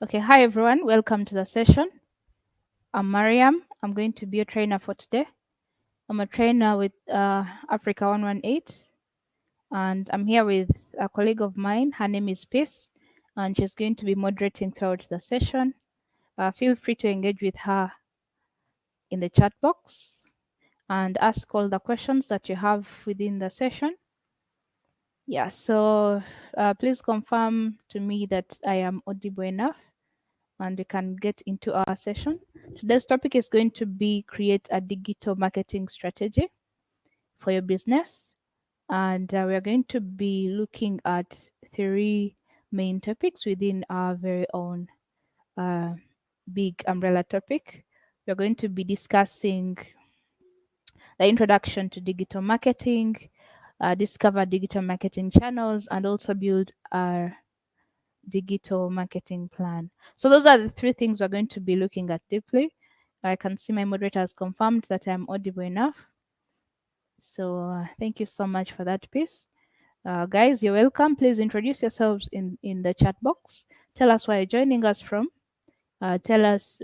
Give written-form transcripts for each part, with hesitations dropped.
Okay, hi everyone. Welcome to the session. I'm Mariam. I'm going to be a trainer for today. I'm a trainer with Africa 118, and I'm here with a colleague of mine. Her name is Peace, and she's going to be moderating throughout the session. Feel free to engage with her in the chat box and ask all the questions that you have within the session. Yeah, so please confirm to me that I am audible enough and we can get into our session. Today's topic is going to be create a digital marketing strategy for your business. And we are going to be looking at three main topics within our very own uh, big umbrella topic. We're going to be discussing the introduction to digital marketing, discover digital marketing channels, and also build our digital marketing plan. So those are the three things we're going to be looking at deeply. I can see my moderator has confirmed that I'm audible enough. So thank you so much for that piece. Guys, you're welcome. Please introduce yourselves in the chat box. Tell us where you're joining us from. Tell us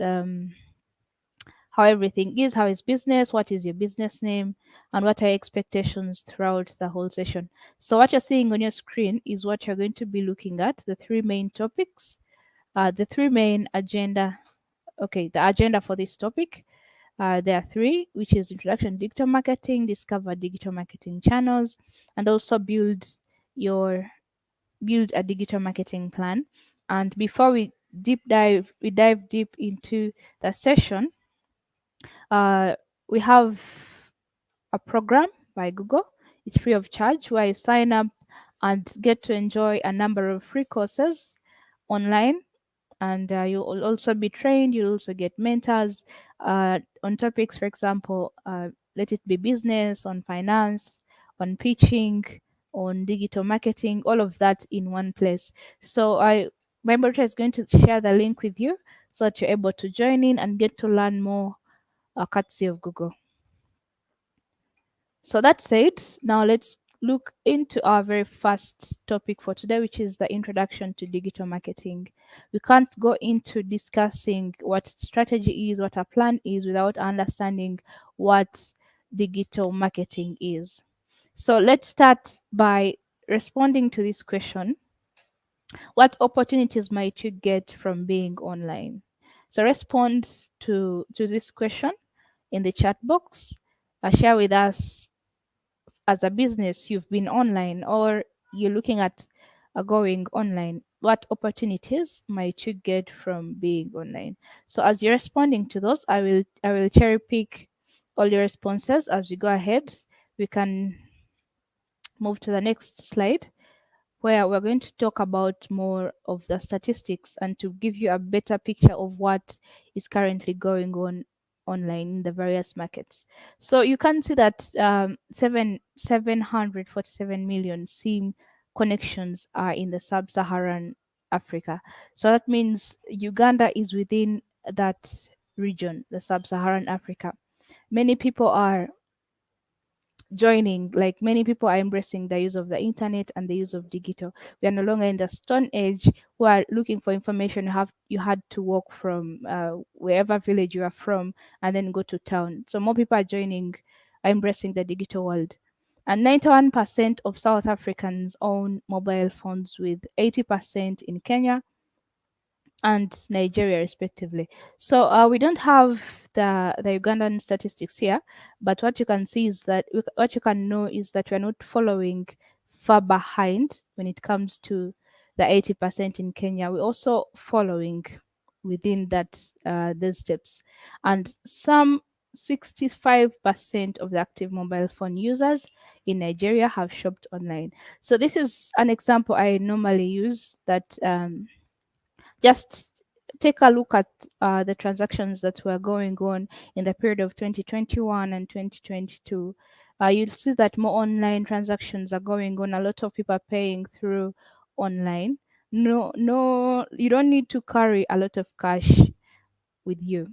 how everything is, how is business, what is your business name, and what are your expectations throughout the whole session. So what you're seeing on your screen is what you're going to be looking at, the three main topics, the three main agenda. Okay, the agenda for this topic. There are three, which is introduction to digital marketing, discover digital marketing channels, and also build a digital marketing plan. And before we dive deep into the session. We have a program by Google. It's free of charge where you sign up and get to enjoy a number of free courses online, and you will also be trained. You'll also get mentors on topics, for example, let it be business, on finance, on pitching, on digital marketing, all of that in one place. So my moderator is going to share the link with you so that you're able to join in and get to learn more courtesy of Google. So that said, now let's look into our very first topic for today, which is the introduction to digital marketing. We can't go into discussing what strategy is, what a plan is, without understanding what digital marketing is. So let's start by responding to this question. What opportunities might you get from being online? So respond to this question in the chat box. Share with us, as a business you've been online or you're looking at going online. What opportunities might you get from being online? So as you're responding to those, I will cherry pick all your responses as we go ahead. We can move to the next slide, where we're going to talk about more of the statistics and to give you a better picture of what is currently going on online in the various markets. So you can see that 747 million SIM connections are in the sub-Saharan Africa. So that means Uganda is within that region, the sub-Saharan Africa. Many people are joining, like many people are embracing the use of the internet and the use of digital. We are no longer in the stone age where looking for information you had to walk from wherever village you are from and then go to town. So more people are joining, are embracing the digital world. And 91% of South Africans own mobile phones, with 80% in Kenya and Nigeria, respectively. So we don't have the Ugandan statistics here, but what you can see is that what you can know is that we're not following far behind when it comes to the 80% in Kenya. We're also following within that those steps, and some 65% of the active mobile phone users in Nigeria have shopped online. So this is an example I normally use, that just take a look at the transactions that were going on in the period of 2021 and 2022. You'll see that more online transactions are going on. A lot of people are paying through online. No, you don't need to carry a lot of cash with you.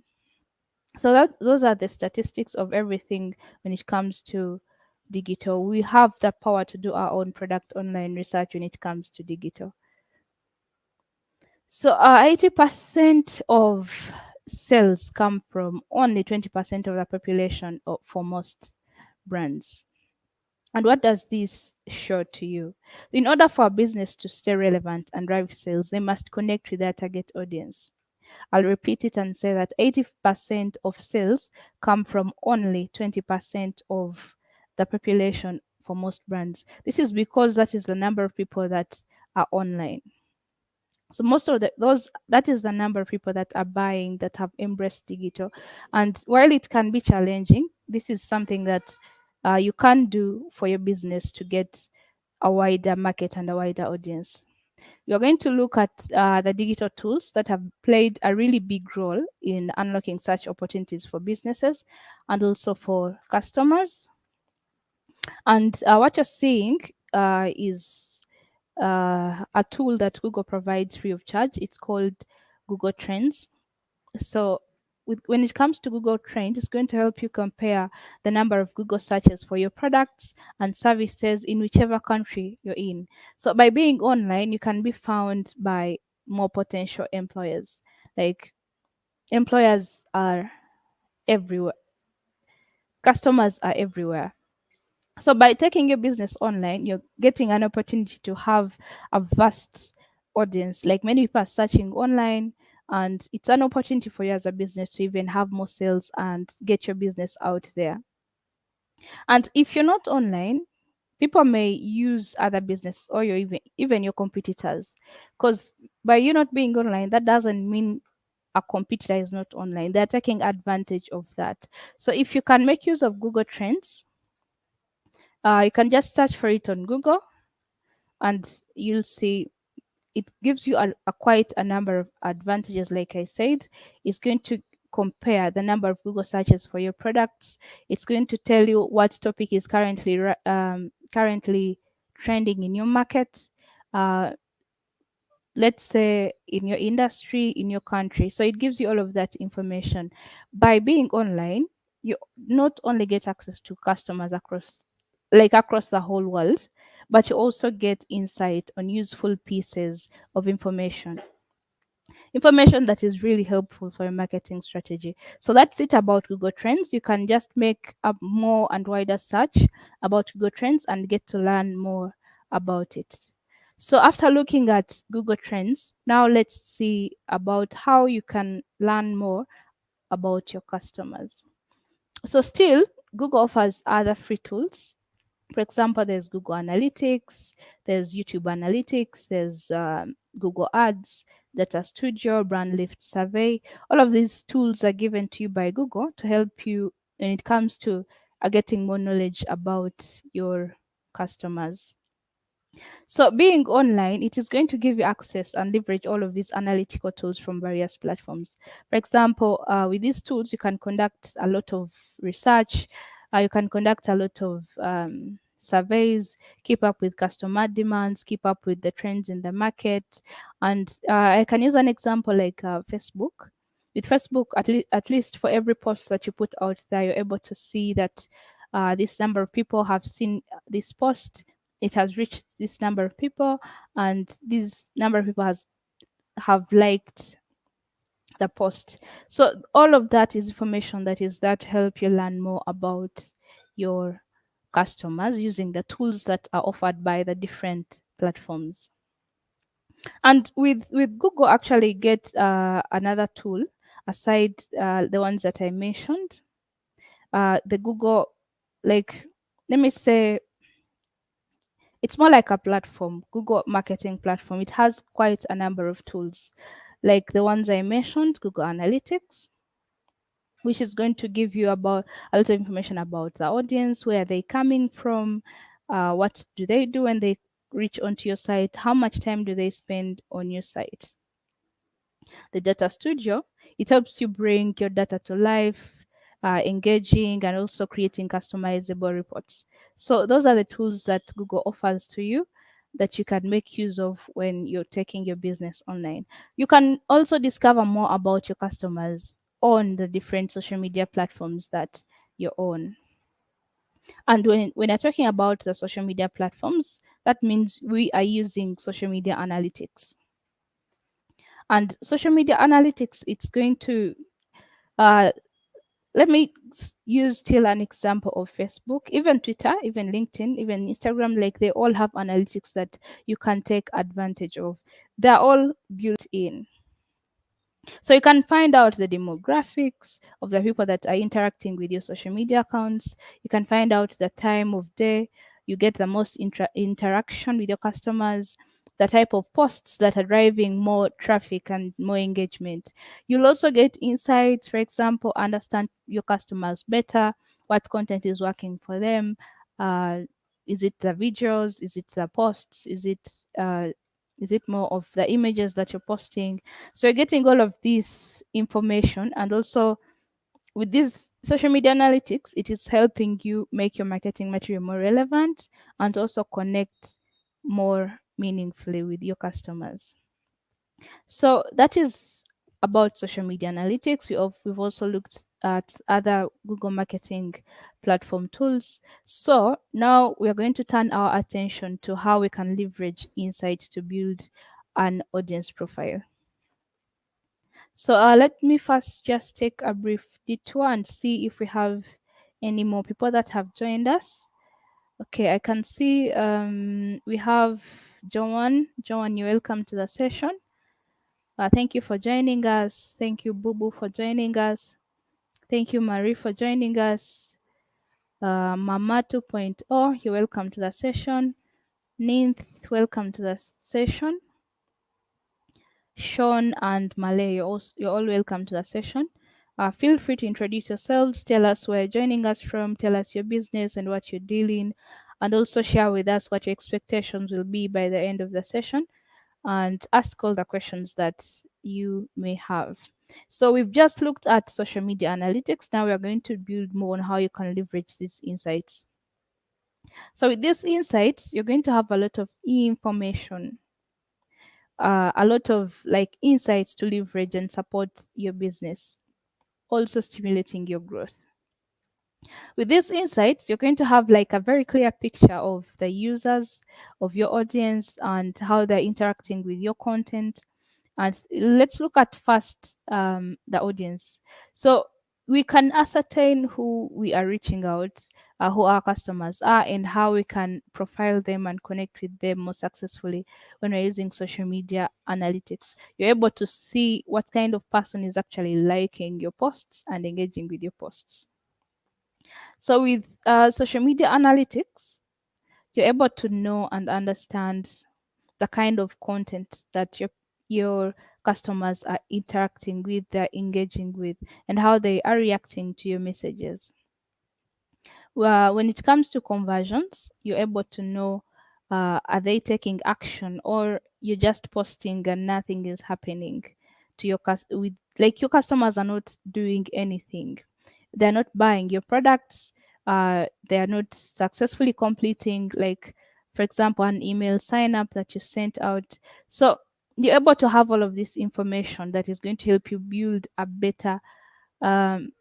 So those are the statistics of everything when it comes to digital. We have the power to do our own product online research when it comes to digital. So 80% of sales come from only 20% of the population for most brands. And what does this show to you? In order for a business to stay relevant and drive sales, they must connect with their target audience. I'll repeat it and say that 80% of sales come from only 20% of the population for most brands. This is because that is the number of people that are online. So most of those, that is the number of people that are buying, that have embraced digital. And while it can be challenging, this is something that you can do for your business to get a wider market and a wider audience. We are going to look at the digital tools that have played a really big role in unlocking such opportunities for businesses and also for customers. And what you're seeing is a tool that Google provides free of charge. It's called Google Trends. So when it comes to Google Trends, it's going to help you compare the number of Google searches for your products and services in whichever country you're in. So by being online, you can be found by more potential employers. Like, employers are everywhere, customers are everywhere. So by taking your business online, you're getting an opportunity to have a vast audience. Like, many people are searching online, and it's an opportunity for you as a business to even have more sales and get your business out there. And if you're not online, people may use other business or your even your competitors. Because by you not being online, that doesn't mean a competitor is not online. They're taking advantage of that. So if you can make use of Google Trends, you can just search for it on Google, and you'll see it gives you a quite a number of advantages. Like I said, it's going to compare the number of Google searches for your products. It's going to tell you what topic is currently trending in your market. Uh, let's say in your industry, in your country. So it gives you all of that information. By being online, you not only get access to customers across the whole world, but you also get insight on useful pieces of information that is really helpful for your marketing strategy. So that's it about Google Trends. You can just make a more and wider search about Google Trends and get to learn more about it. So after looking at Google Trends, now let's see about how you can learn more about your customers. So still, Google offers other free tools. For example, there's Google Analytics, there's YouTube Analytics, there's Google Ads, Data Studio, Brand Lift Survey. All of these tools are given to you by Google to help you when it comes to getting more knowledge about your customers. So being online, it is going to give you access and leverage all of these analytical tools from various platforms. For example, with these tools, you can conduct a lot of research. You can conduct a lot of surveys, keep up with customer demands, keep up with the trends in the market. And I can use an example like Facebook. With Facebook, at least for every post that you put out there, you're able to see that this number of people have seen this post, it has reached this number of people, and this number of people have liked the post. So all of that is information that is there to help you learn more about your customers using the tools that are offered by the different platforms. And with Google, actually get another tool aside the ones that I mentioned. The Google, like, let me say, it's more like a platform, Google marketing platform. It has quite a number of tools, like the ones I mentioned, Google Analytics, which is going to give you about a lot of information about the audience, where they coming from, what do they do when they reach onto your site, how much time do they spend on your site. The Data Studio, it helps you bring your data to life, engaging and also creating customizable reports. So those are the tools that Google offers to you that you can make use of when you're taking your business online. You can also discover more about your customers on the different social media platforms that you're on. And when you're talking about the social media platforms, that means we are using social media analytics. And social media analytics, it's going to uh, let me use still an example of Facebook, even Twitter, even LinkedIn, even Instagram. Like, they all have analytics that you can take advantage of. They're all built in. So you can find out the demographics of the people that are interacting with your social media accounts. You can find out the time of day you get the most interaction with your customers, the type of posts that are driving more traffic and more engagement. You'll also get insights, for example, understand your customers better, what content is working for them. Uh, is it the videos? Is it the posts? Is it more of the images that you're posting? So you're getting all of this information, and also with this social media analytics, it is helping you make your marketing material more relevant and also connect more meaningfully with your customers. So that is about social media analytics. We've also looked at other Google marketing platform tools. So now we are going to turn our attention to how we can leverage insights to build an audience profile. So let me first just take a brief detour and see if we have any more people that have joined us. Okay, I can see we have Joan. Joan, you're welcome to the session. Thank you for joining us. Thank you, Boo Boo, for joining us. Thank you, Marie, for joining us. Mama 2.0, you're welcome to the session. Ninth, welcome to the session. Sean and Malay, you're all welcome to the session. Feel free to introduce yourselves, tell us where you're joining us from, tell us your business and what you're dealing, and also share with us what your expectations will be by the end of the session, and ask all the questions that you may have. So we've just looked at social media analytics. Now we are going to build more on how you can leverage these insights. So with these insights, you're going to have a lot of information, a lot of like insights to leverage and support your business, also stimulating your growth. With these insights, you're going to have like a very clear picture of the users, of your audience, and how they're interacting with your content. And let's look at first the audience. So we can ascertain who we are reaching out, who our customers are, and how we can profile them and connect with them more successfully when we're using social media analytics. You're able to see what kind of person is actually liking your posts and engaging with your posts. So with social media analytics, you're able to know and understand the kind of content that your customers are interacting with, they're engaging with, and how they are reacting to your messages. Well, when it comes to conversions, you're able to know, are they taking action, or you're just posting and nothing is happening to with, like, your customers are not doing anything. They're not buying your products. They are not successfully completing, like, for example, an email sign up that you sent out. So you're able to have all of this information that is going to help you build a better, um,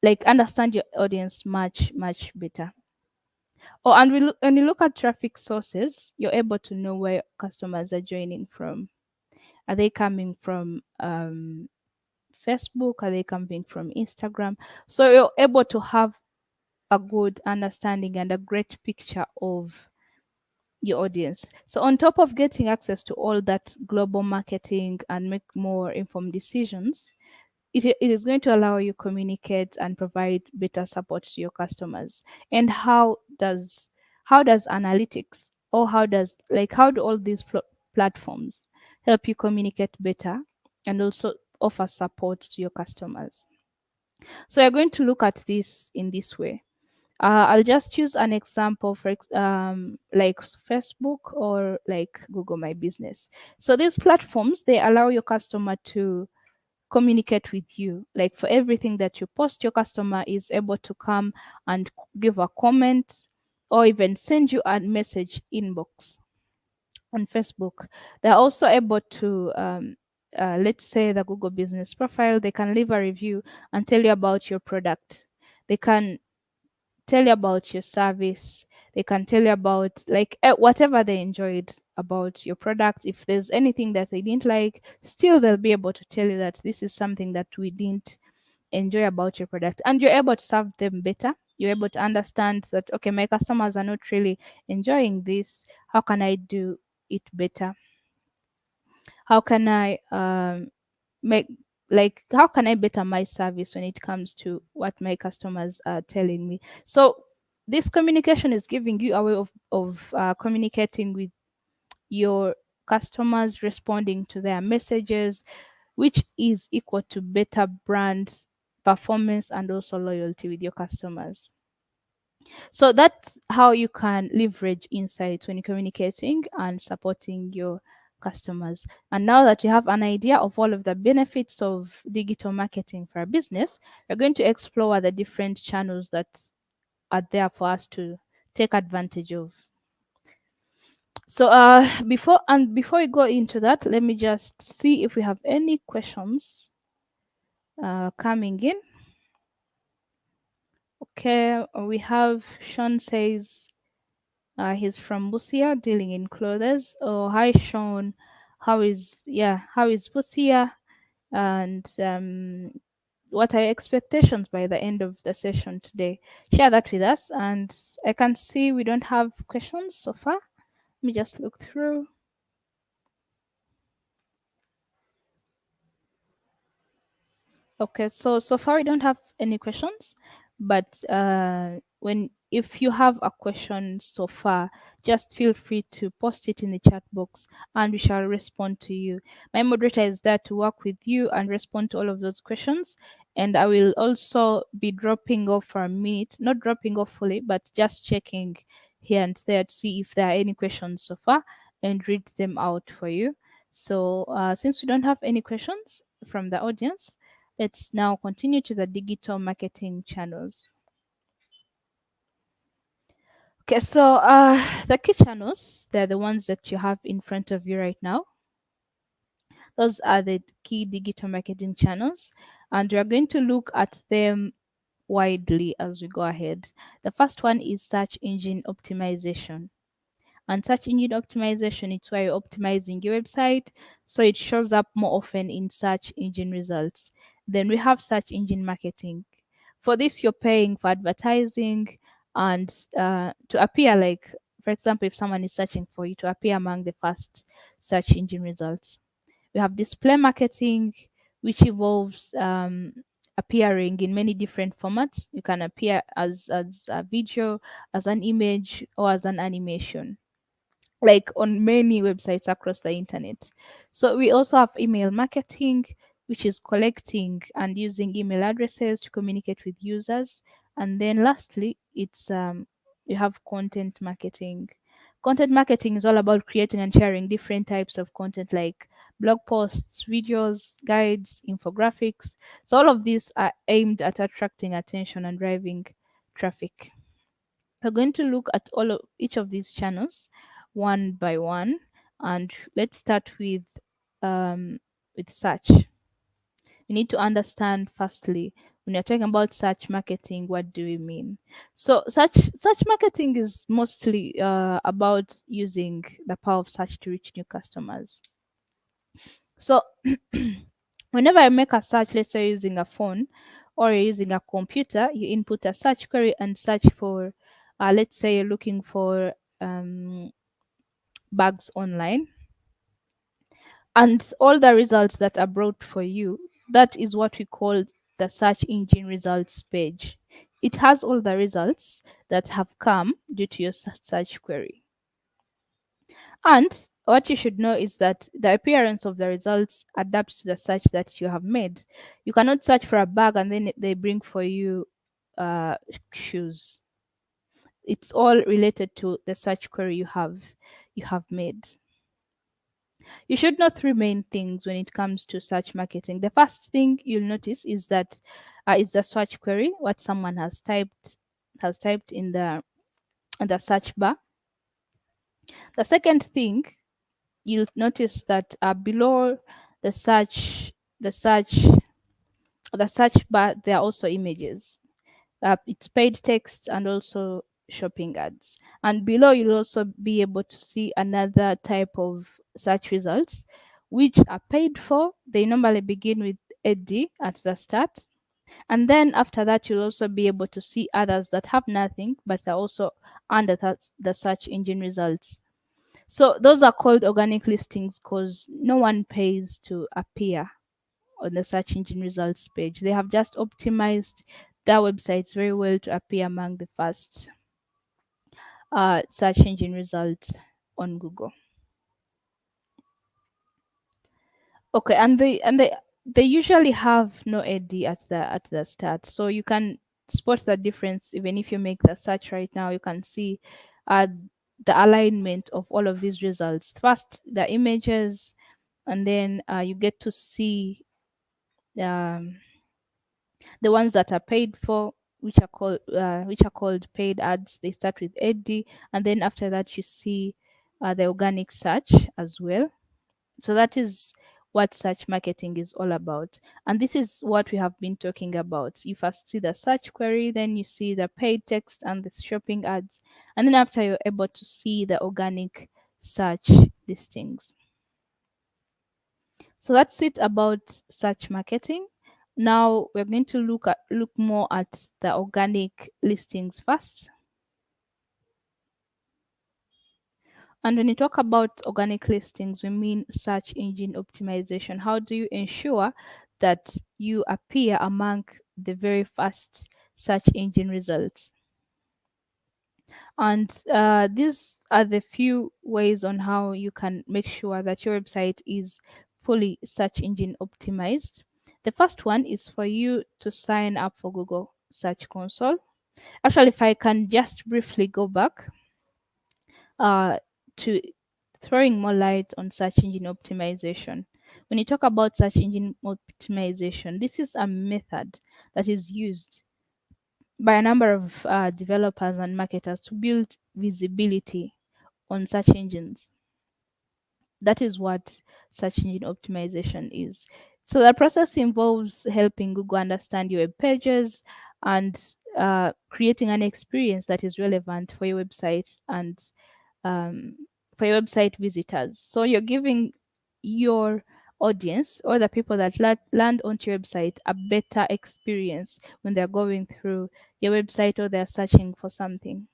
like, understand your audience much better. Oh, and when you look at traffic sources, you're able to know where customers are joining from. Are they coming from Facebook? Are they coming from Instagram? So you're able to have a good understanding and a great picture of your audience. So on top of getting access to all that global marketing and make more informed decisions, it is going to allow you communicate and provide better support to your customers. And how does analytics, or how do all these platforms help you communicate better and also offer support to your customers? So you're going to look at this in this way. I'll just use an example for like Facebook or like Google My Business. So these platforms, they allow your customer to communicate with you. Like, for everything that you post, your customer is able to come and give a comment or even send you a message inbox on Facebook. They're also able to let's say the Google business profile, they can leave a review and tell you about your product. They can tell you about your service. They can tell you about like whatever they enjoyed about your product. If there's anything that they didn't like, still they'll be able to tell you that this is something that we didn't enjoy about your product, and you're able to serve them better. You're able to understand that, okay, my customers are not really enjoying this. How can I do it better? How can I make, like, how can I better my service when it comes to what my customers are telling me? So this communication is giving you a way of communicating with your customers, responding to their messages, which is equal to better brand performance and also loyalty with your customers. So that's how you can leverage insights when you're communicating and supporting your customers. And now that you have an idea of all of the benefits of digital marketing for a business, we're going to explore the different channels that are there for us to take advantage of. So before we go into that, let me just see if we have any questions coming in. Okay, we have Sean says he's from Busia, dealing in clothes. Oh, hi Sean, how is Busia, and what are your expectations by the end of the session today? Share that with us. And I can see we don't have questions so far. Let me just look through. Okay, so far we don't have any questions, but when if you have a question so far, just feel free to post it in the chat box, and we shall respond to you. My moderator is there to work with you and respond to all of those questions, and I will also be dropping off for a minute, not dropping off fully, but just checking here and there to see if there are any questions so far and read them out for you. So since we don't have any questions from the audience, let's now continue to the digital marketing channels. Okay, so the key channels, they're the ones that you have in front of you right now. Those are the key digital marketing channels, and we are going to look at them widely as we go ahead. The first one is search engine optimization. And search engine optimization, it's where you're optimizing your website so it shows up more often in search engine results. Then we have search engine marketing. For this, you're paying for advertising and to appear, like, for example, if someone is searching for you, to appear among the first search engine results. We have display marketing, which involves appearing in many different formats. You can appear as a video, as an image, or as an animation, like on many websites across the internet. So we also have email marketing, which is collecting and using email addresses to communicate with users. And then lastly, it's you have content marketing. Content marketing is all about creating and sharing different types of content like blog posts, videos, guides, infographics. So all of these are aimed at attracting attention and driving traffic. We're going to look at each of these channels one by one, and let's start with search. We need to understand firstly, when you're talking about search marketing, what do we mean? So search marketing is mostly about using the power of search to reach new customers. So whenever I make a search, let's say using a phone or you're using a computer, you input a search query and search for, let's say you're looking for bags online, and all the results that are brought for you, that is what we call the search engine results page. It has all the results that have come due to your search query. And what you should know is that the appearance of the results adapts to the search that you have made. You cannot search for a bag and then they bring for you shoes. It's all related to the search query you have made. You should know three main things when it comes to search marketing. The first thing you'll notice is that is the search query, what someone has typed in the search bar. The second thing you'll notice that below the search the search the search bar, there are also images. It's paid text and also shopping ads. And below, you'll also be able to see another type of search results, which are paid for. They normally begin with AD at the start. And then after that, you'll also be able to see others that have nothing, but are also under the search engine results. So those are called organic listings because no one pays to appear on the search engine results page. They have just optimized their websites very well to appear among the first search engine results on Google. Okay, and they usually have no AD at the start, so you can spot the difference even if you make the search right now. You can see uh, the alignment of all of these results. First, the images, and then you get to see um, the ones that are paid for, which are called paid ads. They start with AD, and then after that you see the organic search as well. So that is what search marketing is all about. And this is what we have been talking about. You first see the search query, then you see the paid text and the shopping ads. And then after, you're able to see the organic search listings. So that's it about search marketing. Now we're going to look more at the organic listings first. And when you talk about organic listings, we mean search engine optimization. How do you ensure that you appear among the very first search engine results? And these are the few ways on how you can make sure that your website is fully search engine optimized. The first one is for you to sign up for Google Search Console. Actually, if I can just briefly go back uh, to throwing more light on search engine optimization. When you talk about search engine optimization, this is a method that is used by a number of developers and marketers to build visibility on search engines. That is what search engine optimization is. So the process involves helping Google understand your web pages and creating an experience that is relevant for your website and um, for your website visitors. So you're giving your audience or the people that land onto your website a better experience when they're going through your website or they're searching for something.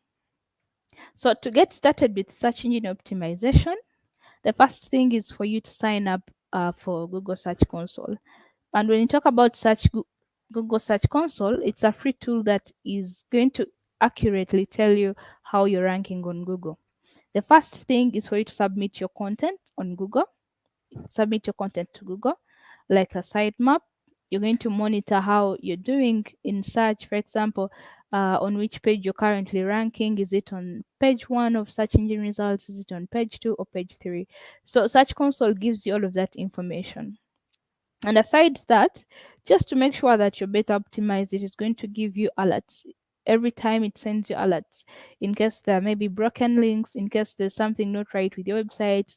So to get started with search engine optimization, the first thing is for you to sign up for Google Search Console. And when you talk about Google Search Console, it's a free tool that is going to accurately tell you how you're ranking on Google. The first thing is for you to submit your content on Google. Submit your content to Google, like a sitemap. You're going to monitor how you're doing in search, for example, on which page you're currently ranking. Is it on page 1 of search engine results? Is it on page 2 or page 3? So Search Console gives you all of that information. And aside that, just to make sure that you're better optimized, it is going to give you alerts. Every time it sends you alerts in case there may be broken links, in case there's something not right with your website,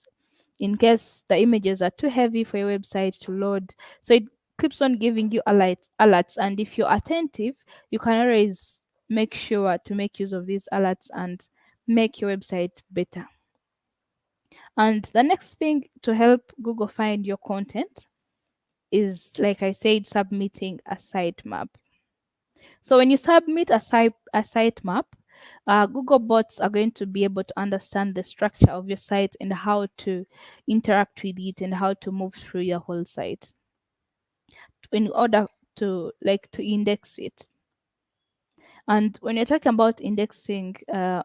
in case the images are too heavy for your website to load. So it keeps on giving you alerts. And if you're attentive, you can always make sure to make use of these alerts and make your website better. And the next thing to help Google find your content is, like I said, submitting a sitemap. So when you submit a sitemap, Google bots are going to be able to understand the structure of your site and how to interact with it and how to move through your whole site in order to index it. And when you're talking about indexing,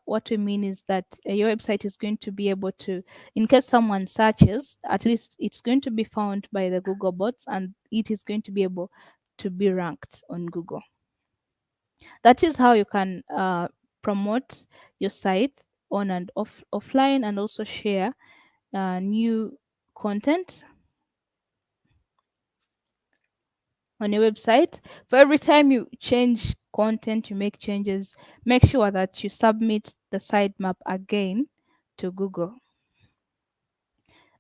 what we mean is that your website is going to be able to, in case someone searches, at least it's going to be found by the Google bots and it is going to be able to be ranked on Google. That is how you can promote your site on and offline, and also share new content on your website. For every time you change content, you make changes, make sure that you submit the sitemap again to Google.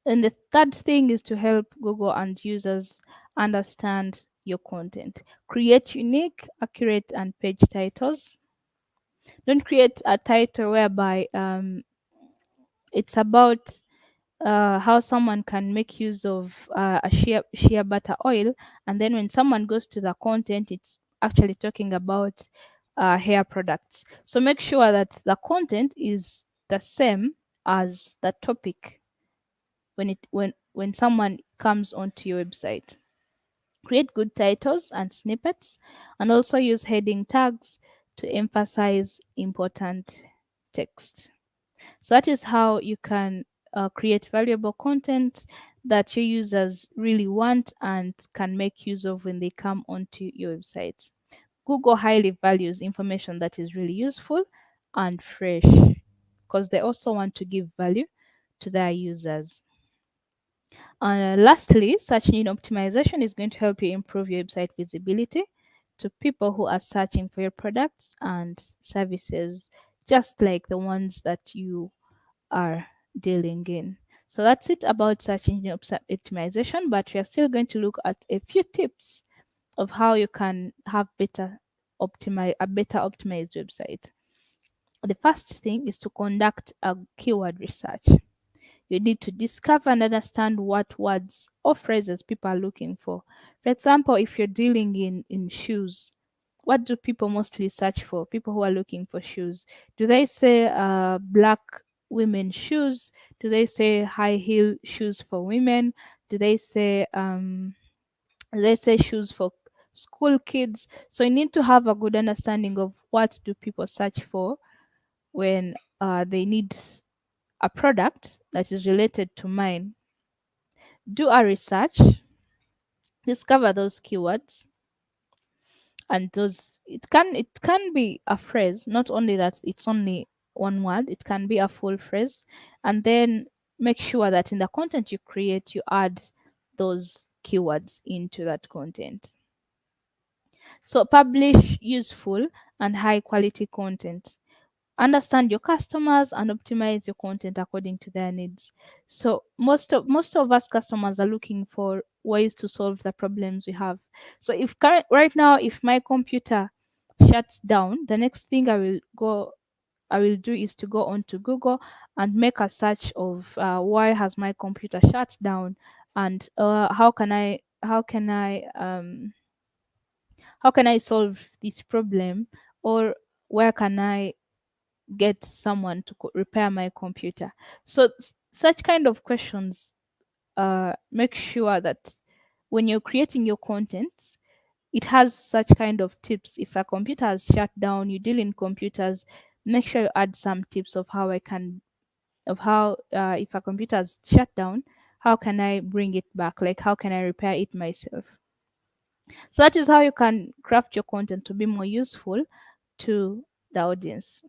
And the third thing is to help Google and users understand your content. Create unique, accurate, and page titles. Don't create a title whereby it's about how someone can make use of a shea butter oil, and then when someone goes to the content, it's actually talking about hair products. So make sure that the content is the same as the topic when someone comes onto your website. Create good titles and snippets, and also use heading tags to emphasize important text. So that is how you can create valuable content that your users really want and can make use of when they come onto your website. Google highly values information that is really useful and fresh because they also want to give value to their users. Lastly, search engine optimization is going to help you improve your website visibility to people who are searching for your products and services, just like the ones that you are dealing in. So that's it about search engine optimization, but we are still going to look at a few tips of how you can have a better optimized website. The first thing is to conduct a keyword research. You need to discover and understand what words or phrases people are looking for. For example, if you're dealing in shoes, what do people mostly search for? People who are looking for shoes. Do they say black women shoes? Do they say high heel shoes for women? Do they say shoes for school kids? So you need to have a good understanding of what do people search for when they need a product that is related to mine. Do a research, discover those keywords, and those it can be a phrase, not only that it's only one word, it can be a full phrase, and then make sure that in the content you create you add those keywords into that content. So publish useful and high quality content. Understand your customers and optimize your content according to their needs. So most of us customers are looking for ways to solve the problems we have. So if right now if my computer shuts down, the next thing I will do is to go onto Google and make a search of why has my computer shut down, and how can I solve this problem, or where can I get someone to repair my computer. So such kind of questions make sure that when you're creating your content, it has such kind of tips. If a computer has shut down, you deal in computers, make sure you add some tips of how if a computer has shut down, how can I bring it back? Like how can I repair it myself? So that is how you can craft your content to be more useful to the audience.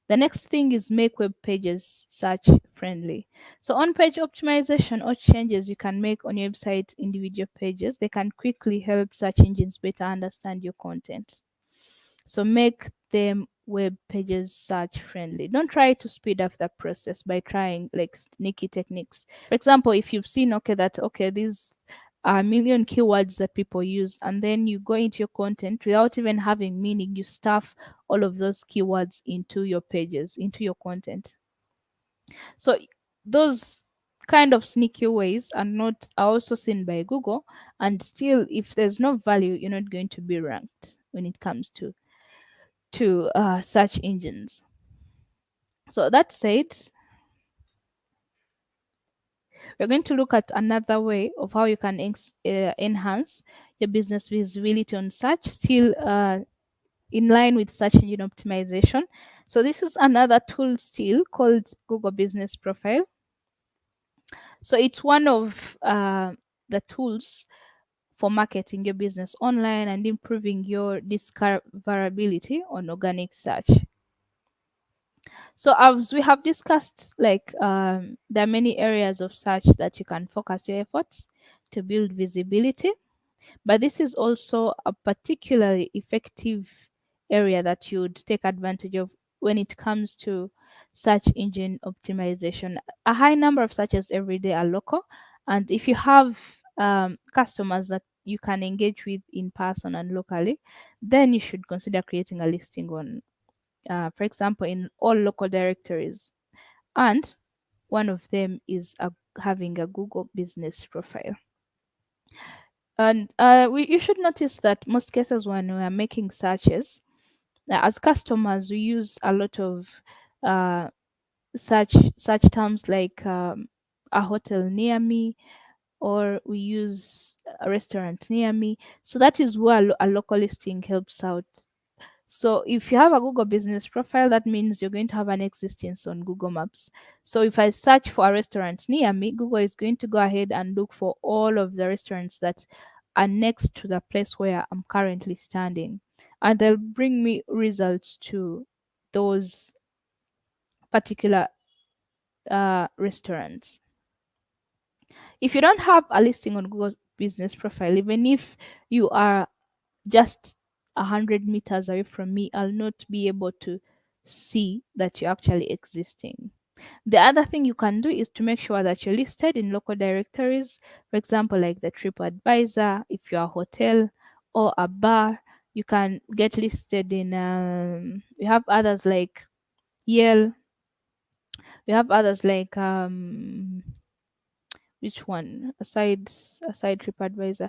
The next thing is make web pages search friendly. So on page optimization or changes you can make on your website individual pages, they can quickly help search engines better understand your content. So make them web pages search friendly. Don't try to speed up the process by trying like sneaky techniques. For example, if you've seen these are a million keywords that people use, and then you go into your content without even having meaning, you stuff all of those keywords into your pages, into your content. So those kind of sneaky ways are also seen by Google, and still if there's no value, you're not going to be ranked when it comes to search engines. So that said, we're going to look at another way of how you can enhance your business visibility on search, still in line with search engine optimization. So this is another tool still called Google Business Profile. So it's one of the tools for marketing your business online and improving your discoverability on organic search. So as we have discussed, there are many areas of search that you can focus your efforts to build visibility, but this is also a particularly effective area that you would take advantage of when it comes to search engine optimization. A high number of searches every day are local, and if you have customers that you can engage with in person and locally, then you should consider creating a listing for example, in all local directories. And one of them is having a Google business profile. And you should notice that most cases when we are making searches, as customers, we use a lot of uh, such terms like a hotel near me, or we use a restaurant near me. So that is where a local listing helps out. So if you have a Google business profile, that means you're going to have an existence on Google Maps. So if I search for a restaurant near me, Google is going to go ahead and look for all of the restaurants that are next to the place where I'm currently standing. And they'll bring me results to those particular restaurants. If you don't have a listing on Google business profile, even if you are just 100 meters away from me, I'll not be able to see that you're actually existing. The other thing you can do is to make sure that you're listed in local directories, for example, like the TripAdvisor. If you're a hotel or a bar, you can get listed in. We have others like Yale. We have others like which one aside TripAdvisor.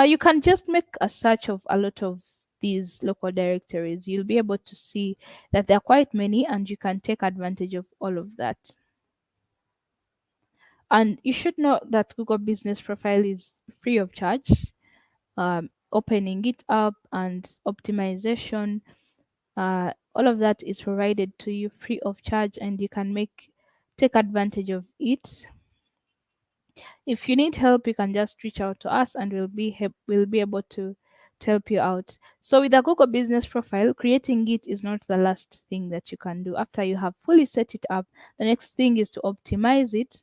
You can just make a search of a lot of these local directories. You'll be able to see that there are quite many, and you can take advantage of all of that. And you should know that Google Business Profile is free of charge. Opening it up and optimization, all of that is provided to you free of charge, and you can take advantage of it. If you need help, you can just reach out to us, and we'll be able to help you out. So with a Google Business Profile, creating it is not the last thing that you can do. After you have fully set it up, the next thing is to optimize it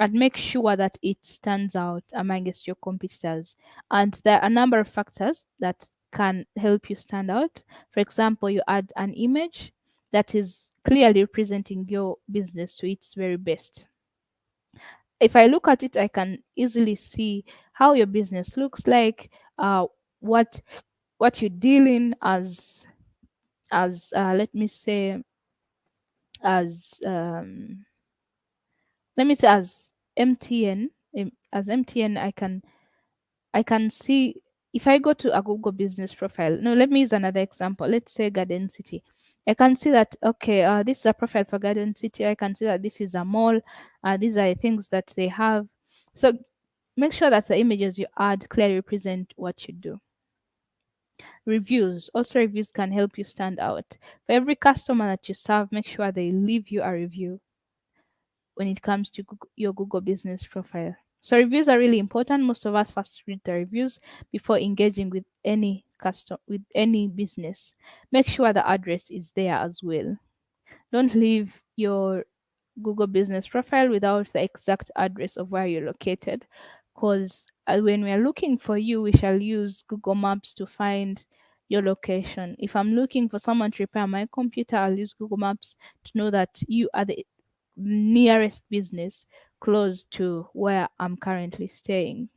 and make sure that it stands out amongst your competitors. And there are a number of factors that can help you stand out. For example, you add an image that is clearly representing your business to its very best. If I look at it, I can easily see how your business looks like, what you're dealing as let me say as as MTN. As MTN, I can see if I go to a Google business profile. No, let me use another example. Let's say Garden City. I can see that, okay, this is a profile for Garden City. I can see that this is a mall. These are the things that they have. So make sure that the images you add clearly represent what you do. Reviews. Also, reviews can help you stand out. For every customer that you serve, make sure they leave you a review when it comes to your Google business profile. So reviews are really important. Most of us first read the reviews before engaging with any business. Make sure the address is there as well. Don't leave your Google business profile without the exact address of where you're located, because when we are looking for you, we shall use Google Maps to find your location. If I'm looking for someone to repair my computer, I'll use Google Maps to know that you are the nearest business close to where I'm currently staying.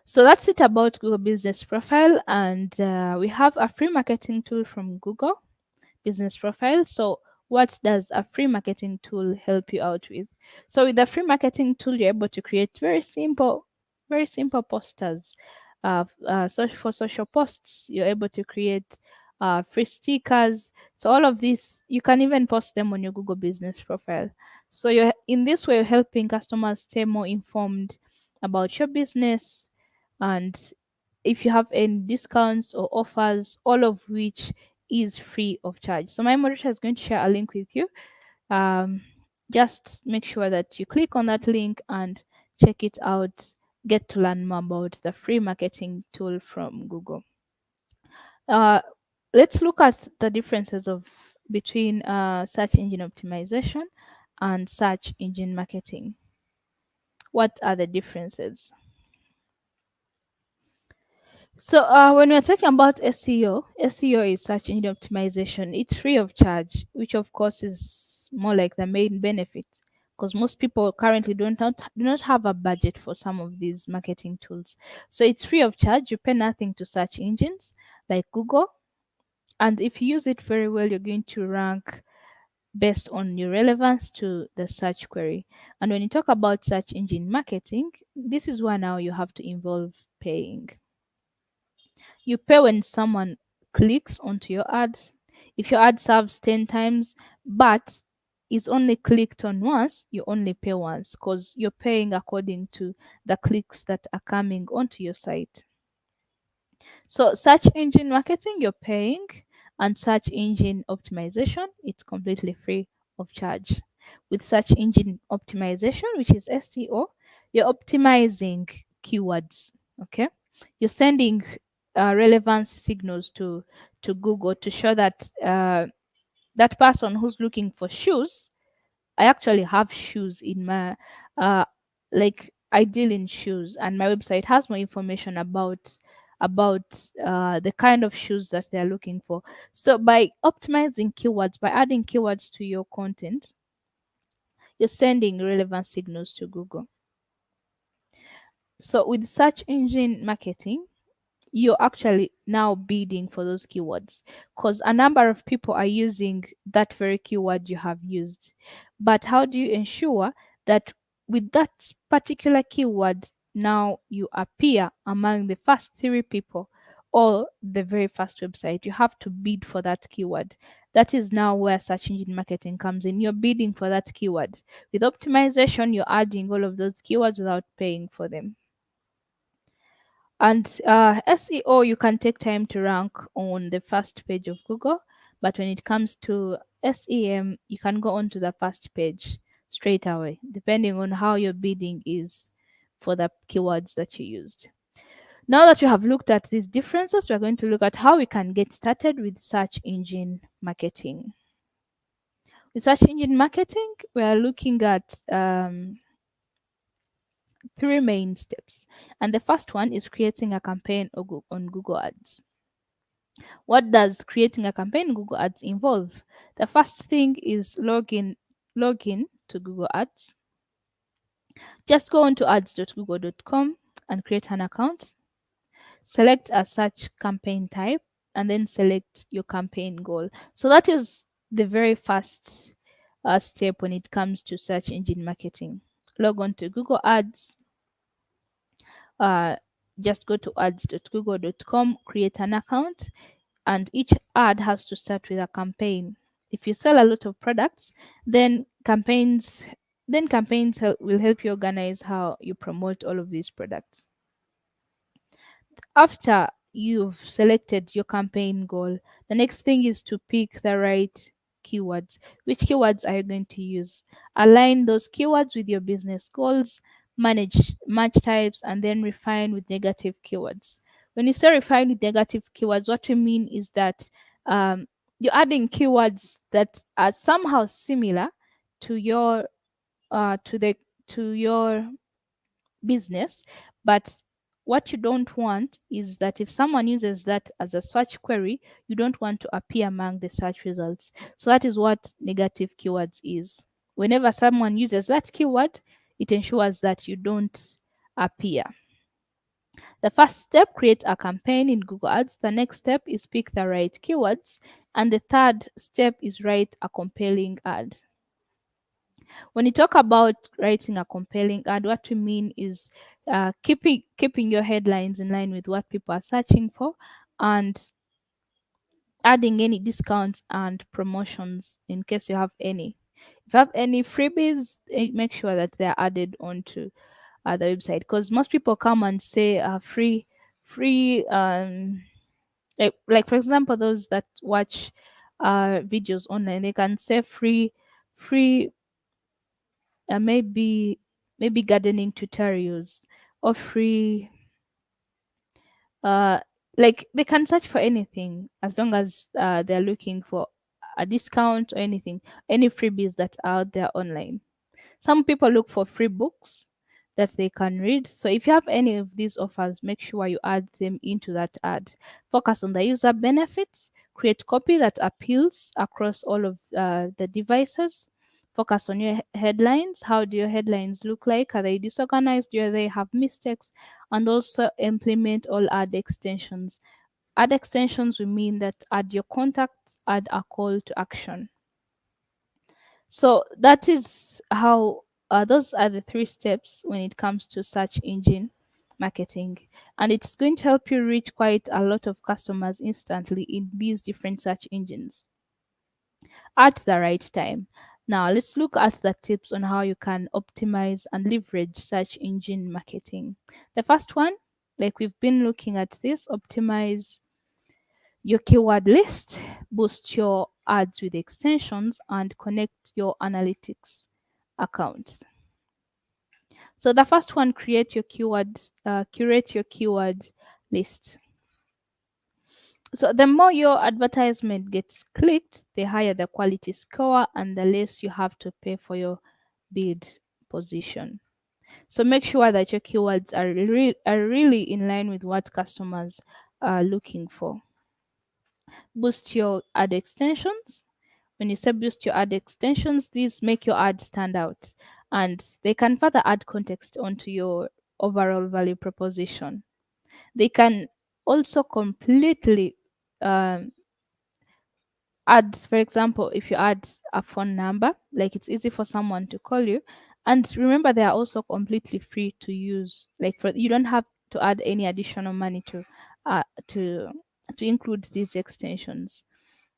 So that's it about Google Business Profile, and we have a free marketing tool from Google Business Profile. So what does a free marketing tool help you out with? So with the free marketing tool, you're able to create very simple posters. So for social posts, you're able to create free stickers. So all of this, you can even post them on your Google Business Profile. So you're in this way, you're helping customers stay more informed about your business, and if you have any discounts or offers, all of which is free of charge. So my moderator is going to share a link with you. Um, just make sure that you click on that link and check it out. Get to learn more about the free marketing tool from Google. Uh, let's look at the differences of between search engine optimization and search engine marketing. What are the differences? So when we're talking about SEO is search engine optimization. It's free of charge, which of course is more like the main benefit, because most people currently do not have a budget for some of these marketing tools. So it's free of charge. You pay nothing to search engines like Google, And if you use it very well, you're going to rank based on your relevance to the search query. And when you talk about search engine marketing, this is where now you have to involve paying. You pay when someone clicks onto your ad. If your ad serves 10 times, but is only clicked on once, you only pay once because you're paying according to the clicks that are coming onto your site. So search engine marketing, you're paying, and search engine optimization, it's completely free of charge. With search engine optimization, which is SEO, you're optimizing keywords. Okay, you're sending relevance signals to Google to show that that person who's looking for shoes, I actually have shoes in my uh like I deal in shoes, and my website has more information about the kind of shoes that they're looking for. So by optimizing keywords, by adding keywords to your content, you're sending relevant signals to Google. So with search engine marketing, you're actually now bidding for those keywords because a number of people are using that very keyword you have used. But how do you ensure that with that particular keyword, now you appear among the first three people or the very first website? You have to bid for that keyword. That is now where search engine marketing comes in. You're bidding for that keyword. With optimization, you're adding all of those keywords without paying for them. And SEO, you can take time to rank on the first page of Google, but when it comes to SEM, you can go onto the first page straight away, depending on how your bidding is for the keywords that you used. Now that you have looked at these differences, we're going to look at how we can get started with search engine marketing. With search engine marketing, we are looking at three main steps. And the first one is creating a campaign on Google Ads. What does creating a campaign in Google Ads involve? The first thing is login to Google Ads. Just go on to ads.google.com and create an account. Select a search campaign type and then select your campaign goal. So that is the very first step when it comes to search engine marketing. Log on to Google Ads. Uh, just go to ads.google.com, create an account, and each ad has to start with a campaign. If you sell a lot of products, then campaigns will help you organize how you promote all of these products. After you've selected your campaign goal, the next thing is to pick the right keywords. Which keywords are you going to use? Align those keywords with your business goals, manage match types, and then refine with negative keywords. When you say refine with negative keywords, what we mean is that you're adding keywords that are somehow similar to your to your business, but what you don't want is that if someone uses that as a search query, you don't want to appear among the search results. So that is what negative keywords is. Whenever someone uses that keyword, it ensures that you don't appear. The first step, create a campaign in Google Ads. The next step is pick the right keywords. And the third step is write a compelling ad. When you talk about writing a compelling ad, what we mean is keeping your headlines in line with what people are searching for, and adding any discounts and promotions in case you have any. If you have any freebies, make sure that they're added onto the website, because most people come and say free like for example, those that watch videos online, they can say free maybe gardening tutorials or free uh like they can search for anything as long as they're looking for a discount or anything, any freebies that are out there online. Some people look for free books that they can read. So if you have any of these offers, make sure you add them into that ad. Focus on the user benefits, create copy that appeals across all of the devices. Focus on your headlines. How do your headlines look like? Are they disorganized? Do they have mistakes? And also implement all ad extensions. Add extensions will mean that add your contact, add a call to action. So that is how those are the three steps when it comes to search engine marketing, and it's going to help you reach quite a lot of customers instantly in these different search engines at the right time. Now, let's look at the tips on how you can optimize and leverage search engine marketing. The first one, like we've been looking at this, optimize your keyword list, boost your ads with extensions, and connect your analytics accounts. So the first one, curate your keyword list. So the more your advertisement gets clicked, the higher the quality score and the less you have to pay for your bid position. So make sure that your keywords are really in line with what customers are looking for. Boost your ad extensions. When you say boost your ad extensions, these make your ad stand out and they can further add context onto your overall value proposition. They can also completely um, add, for example, if you add a phone number, like it's easy for someone to call you. And remember, they are also completely free to use. Like for you don't have to add any additional money uh, to to include these extensions.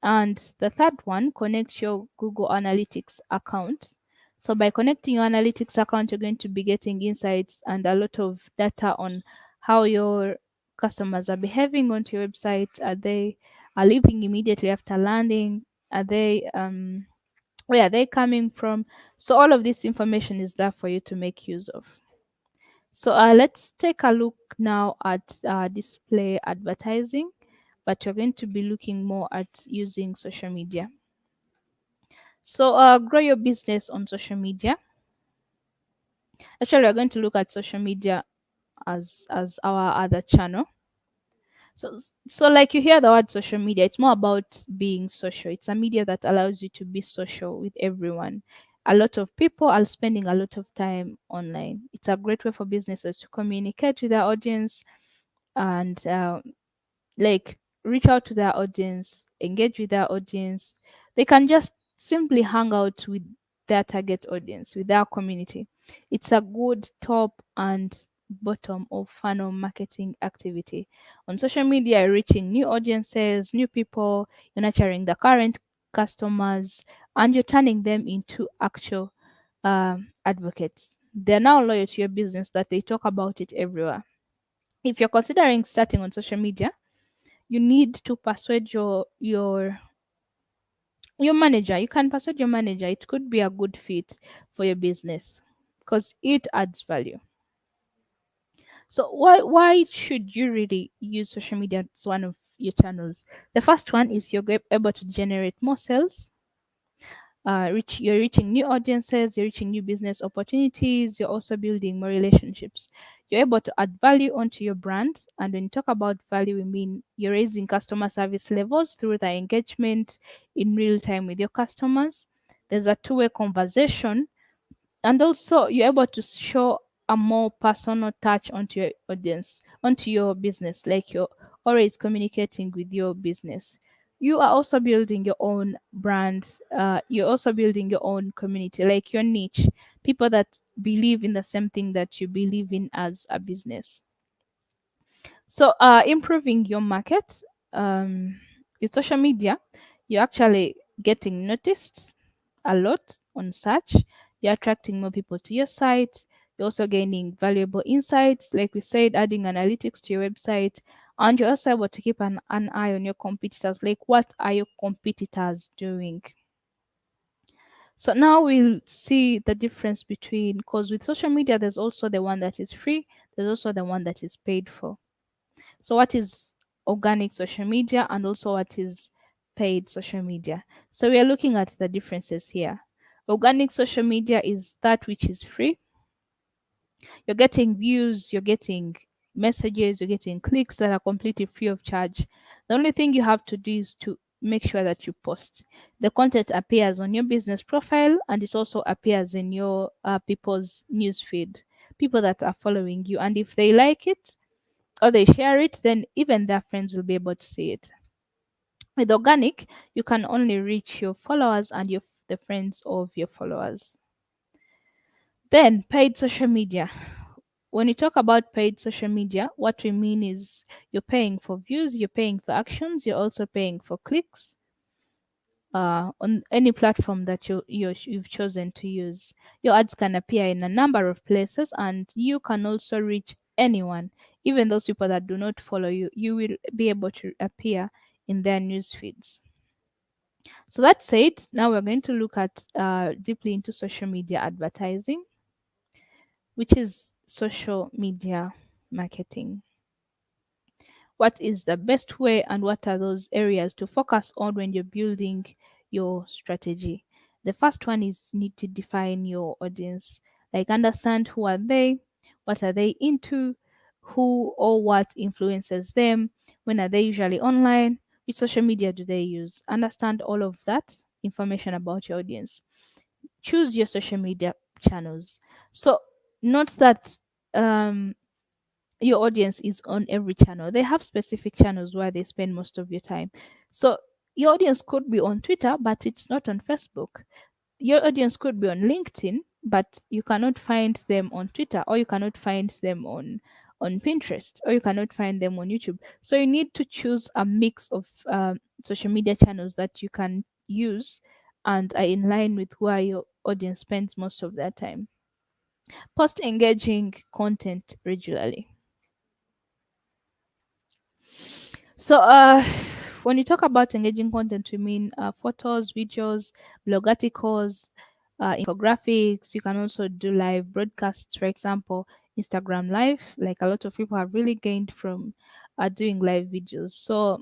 And the third one, connect your Google Analytics account. So by connecting your analytics account, you're going to be getting insights and a lot of data on how your customers are behaving onto your website. Are leaving immediately after landing? Are they where are they coming from? So all of this information is there for you to make use of. So let's take a look now at display advertising, but you're going to be looking more at using social media. So grow your business on social media. Actually, we're going to look at social media as our other channel. So like you hear the word social media, it's more about being social. It's a media that allows you to be social with everyone. A lot of people are spending a lot of time online. It's a great way for businesses to communicate with their audience and like reach out to their audience, engage with their audience. They can just simply hang out with their target audience, with their community. It's a good top and bottom of funnel marketing activity. On social media, you're reaching new audiences, new people, you're nurturing the current customers, and you're turning them into actual advocates. They're now loyal to your business that they talk about it everywhere. If you're considering starting on social media, you need to persuade your manager. You can persuade your manager. It could be a good fit for your business because it adds value. So why should you really use social media as one of your channels? The first one is you're able to generate more sales. You're reaching new audiences, you're reaching new business opportunities, you're also building more relationships. You're able to add value onto your brand. And when you talk about value, we mean you're raising customer service levels through the engagement in real time with your customers. There's a two-way conversation, and also you're able to show a more personal touch onto your audience, onto your business, like you're always communicating with your business. You are also building your own brand. You're also building your own community, like your niche, people that believe in the same thing that you believe in as a business. So improving your market, with social media, you're actually getting noticed a lot on search. You're attracting more people to your site. You're also gaining valuable insights, like we said, adding analytics to your website. And you're also able to keep an eye on your competitors, like what are your competitors doing. So now we'll see the difference between, because with social media, there's also the one that is free, there's also the one that is paid for. So what is organic social media and also what is paid social media? So we are looking at the differences here. Organic social media is that which is free. You're getting views, you're getting messages, you're getting clicks that are completely free of charge. The only thing you have to do is to make sure that you post. The content appears on your business profile and it also appears in your people's news feed, people that are following you. And if they like it, or they share it, then even their friends will be able to see it. With organic, you can only reach your followers and the friends of your followers. Then paid social media. When you talk about paid social media, what we mean is you're paying for views, you're paying for actions, you're also paying for clicks on any platform that you've chosen to use. Your ads can appear in a number of places, and you can also reach anyone, even those people that do not follow you. You will be able to appear in their news feeds. So that's it. Now we're going to look at deeply into social media advertising, which is social media marketing. What is the best way and what are those areas to focus on when you're building your strategy? The first one is you need to define your audience, like understand who are they, what are they into, who or what influences them, when are they usually online, which social media do they use. Understand all of that information about your audience. Choose your social media channels. So note that um your audience is on every channel. They have specific channels where they spend most of your time. So your audience could be on Twitter, but it's not on Facebook. Your audience could be on LinkedIn, but you cannot find them on Twitter, or you cannot find them on Pinterest, or you cannot find them on YouTube. So you need to choose a mix of social media channels that you can use and are in line with where your audience spends most of their time. Post engaging content regularly. So, when you talk about engaging content, we mean photos, videos, blog articles, infographics. You can also do live broadcasts, for example, Instagram Live. Like a lot of people have really gained from doing live videos. So,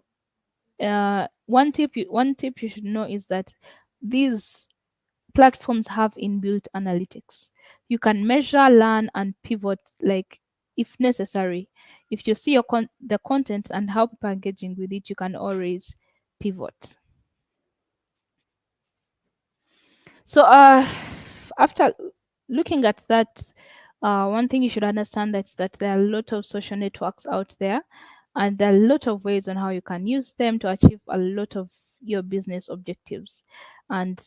one tip you should know is that these platforms have inbuilt analytics. You can measure, learn, and pivot, like if necessary. If you see the content and how people are engaging with it, you can always pivot. So, after looking at that, one thing you should understand is that there are a lot of social networks out there, and there are a lot of ways on how you can use them to achieve a lot of your business objectives. And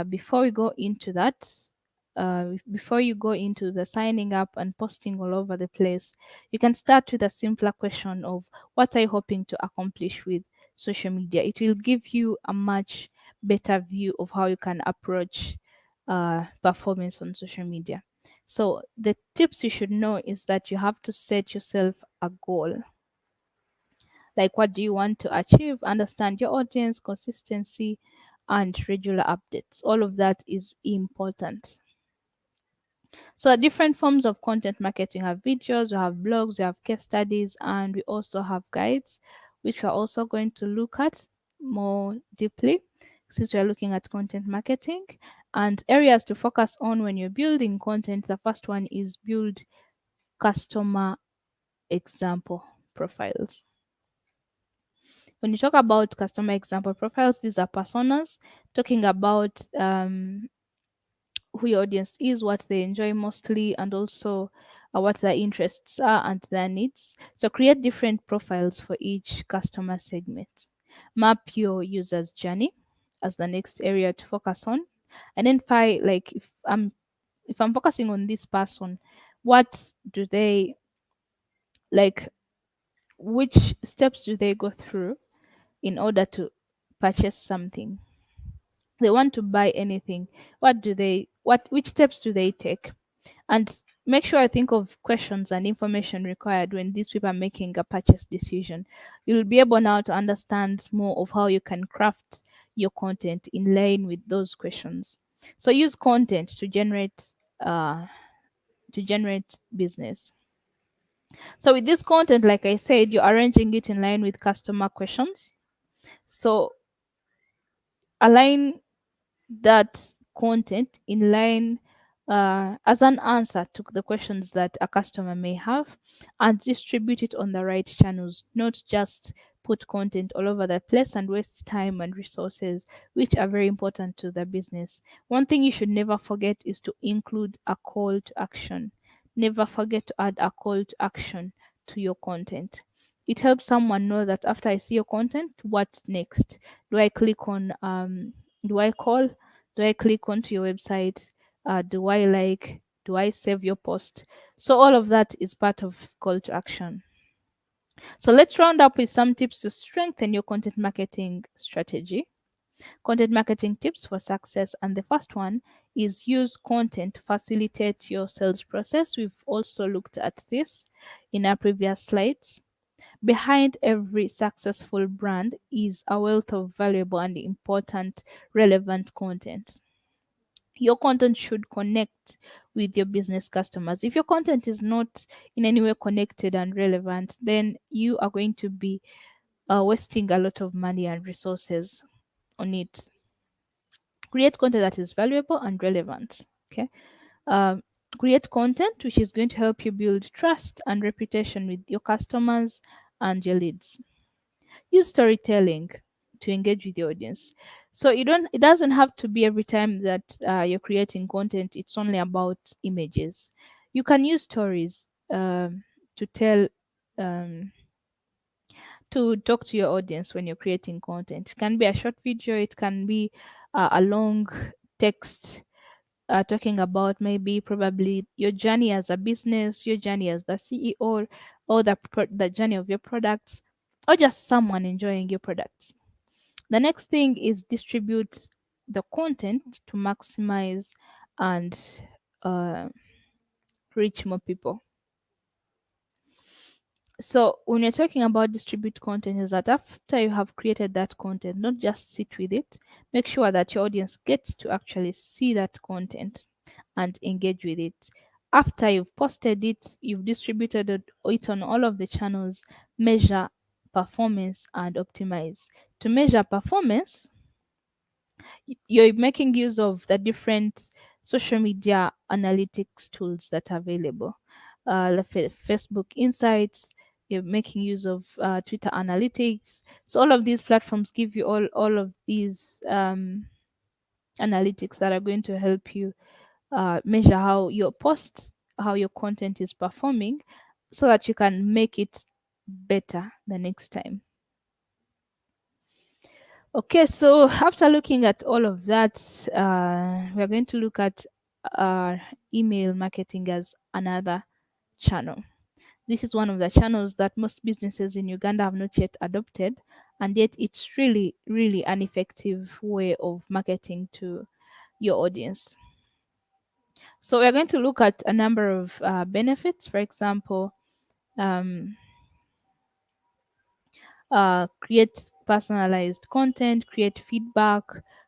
before we go into that, before you go into the signing up and posting all over the place, you can start with a simpler question of what are you hoping to accomplish with social media. It will give you a much better view of how you can approach performance on social media. So the tips you should know is that you have to set yourself a goal. Like, what do you want to achieve? Understand your audience, consistency, and regular updates. All of that is important. So different forms of content marketing have videos, we have blogs, we have case studies, and we also have guides, which we're also going to look at more deeply since we're looking at content marketing. And areas to focus on when you're building content. The first one is build customer example profiles. When you talk about customer example profiles, these are personas talking about who your audience is, what they enjoy mostly, and also what their interests are and their needs. So create different profiles for each customer segment. Map your user's journey as the next area to focus on. Identify, like, if I'm focusing on this person, what do they like, which steps do they go through in order to purchase something. They want to buy anything. Which steps do they take? And make sure I think of questions and information required when these people are making a purchase decision. You'll be able now to understand more of how you can craft your content in line with those questions. So use content uh, to generate business. So with this content, like I said, you're arranging it in line with customer questions. So align that content in line as an answer to the questions that a customer may have, and distribute it on the right channels, not just put content all over the place and waste time and resources, which are very important to the business. One thing you should never forget is to include a call to action. Never forget to add a call to action to your content. It helps someone know that after I see your content, what's next? Do I click on do I call? Do I click onto your website? Do I like? Do I save your post? So all of that is part of call to action. So let's round up with some tips to strengthen your content marketing strategy. Content marketing tips for success. And the first one is use content to facilitate your sales process. We've also looked at this in our previous slides. Behind every successful brand is a wealth of valuable and important relevant content. Your content should connect with your business customers. If your content is not in any way connected and relevant, then you are going to be wasting a lot of money and resources on it. Create content that is valuable and relevant. Okay. Um, Create content which is going to help you build trust and reputation with your customers and your leads. Use storytelling to engage with the audience. So it doesn't have to be every time that you're creating content it's only about images. You can use stories to tell um, to talk to your audience when you're creating content. It can be a short video, it can be a long text talking about maybe probably your journey as a business, your journey as the CEO, or the journey of your products, or just someone enjoying your products. The next thing is distribute the content to maximize and uh, reach more people. So when you're talking about distribute content, is that after you have created that content, not just sit with it, make sure that your audience gets to actually see that content and engage with it. After you've posted it, you've distributed it on all of the channels, measure performance and optimize. To measure performance, you're making use of the different social media analytics tools that are available. Facebook Insights, you're making use of Twitter Analytics. So all of these platforms give you all of these analytics that are going to help you measure how your posts, how your content is performing, so that you can make it better the next time. Okay, so after looking at all of that, we're going to look at email marketing as another channel. This is one of the channels that most businesses in Uganda have not yet adopted, and yet it's really, really an effective way of marketing to your audience. So we're going to look at a number of benefits. For example, um, create personalized content, create feedback,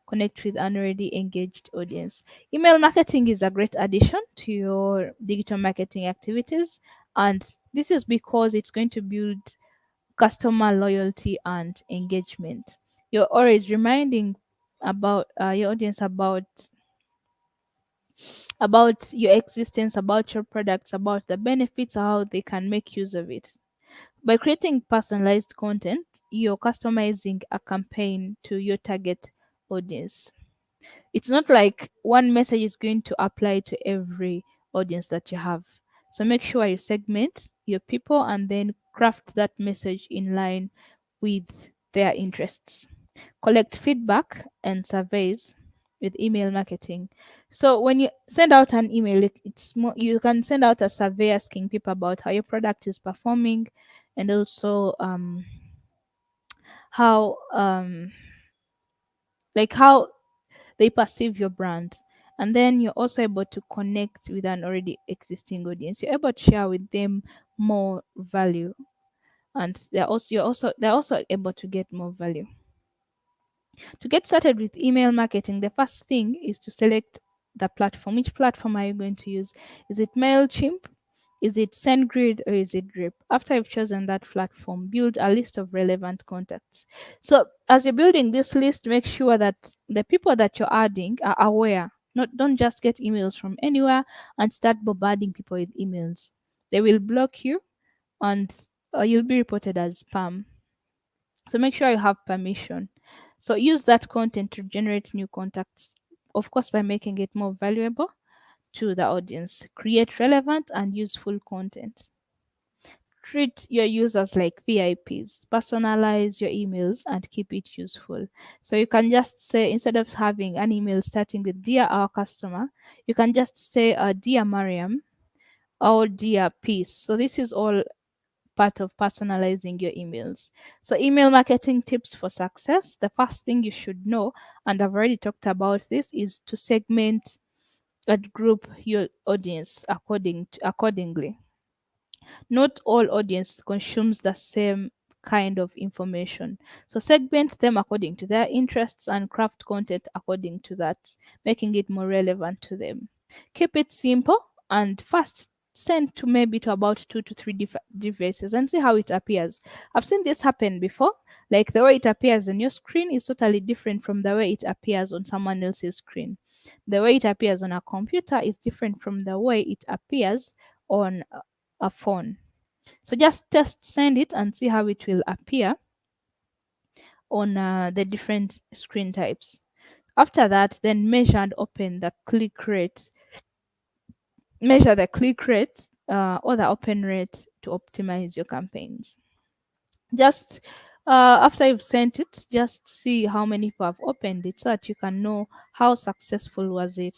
connect with an already engaged audience. Email marketing is a great addition to your digital marketing activities, and this is because it's going to build customer loyalty and engagement. You're always reminding about your audience about your existence, about your products, about the benefits, how they can make use of it. By creating personalized content, you're customizing a campaign to your target audience. It's not like one message is going to apply to every audience that you have. So make sure you segment your people and then craft that message in line with their interests. Collect feedback and surveys with email marketing. So when you send out an email, it's more, you can send out a survey asking people about how your product is performing, and also how how they perceive your brand. And then you're also able to connect with an already existing audience. You're able to share with them more value, and they're also able to get more value. To get started with email marketing, the first thing is to select the platform. Which platform are you going to use? Is it MailChimp? Is it SendGrid, or is it Drip? After you've chosen that platform, build a list of relevant contacts. So as you're building this list, make sure that the people that you're adding are aware. Don't just get emails from anywhere and start bombarding people with emails. They will block you, and you'll be reported as spam. So make sure you have permission. So use that content to generate new contacts, of course, by making it more valuable to the audience. Create relevant and useful content. Treat your users like VIPs, personalize your emails, and keep it useful. So you can just say, instead of having an email starting with "Dear our customer," you can just say "Dear Mariam" or "Dear Peace." So this is all part of personalizing your emails. So, email marketing tips for success. The first thing you should know, and I've already talked about this, is to segment and group your audience accordingly. Not all audience consumes the same kind of information. So segment them according to their interests and craft content according to that, making it more relevant to them. Keep it simple and fast. Send to maybe to about 2 to 3 devices and see how it appears. I've seen this happen before. Like the way it appears on your screen is totally different from the way it appears on someone else's screen. The way it appears on a computer is different from the way it appears on a phone. So just test send it and see how it will appear on the different screen types. After that, then measure and open the click rate. Measure the click rate or the open rate to optimize your campaigns. Just after you've sent it, just see how many people have opened it so that you can know how successful was it.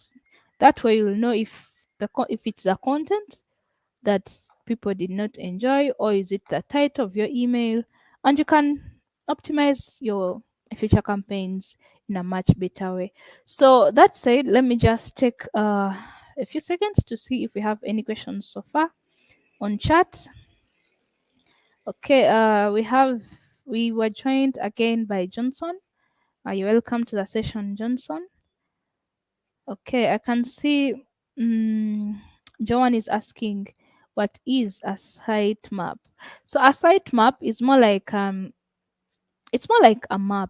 That way you'll know if it's the content that people did not enjoy, or is it the title of your email, and you can optimize your future campaigns in a much better way. So that said, let me just take a few seconds to see if we have any questions so far on chat. Okay, we were joined again by Johnson. Are you welcome to the session, Johnson? Okay, I can see Joan is asking what is a sitemap. So a sitemap is more like it's more like a map,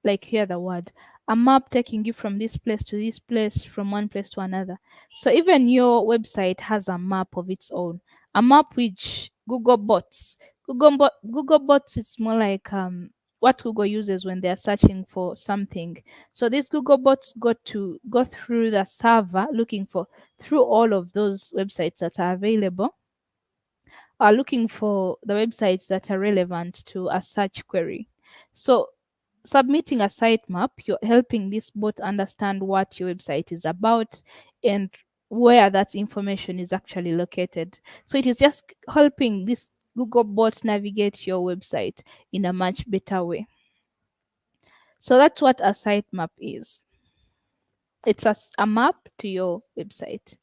like hear the word. A map taking you from this place to this place, from one place to another. So even your website has a map of its own. A map which Google bots. Google bots is more like what Google uses when they're searching for something. So these Google bots go through the server looking for through all of those websites that are available, are looking for the websites that are relevant to a search query. So, submitting a sitemap, you're helping this bot understand what your website is about and where that information is actually located. So, it is just helping this Google bot navigate your website in a much better way. So, that's what a sitemap is. It's a map to your website.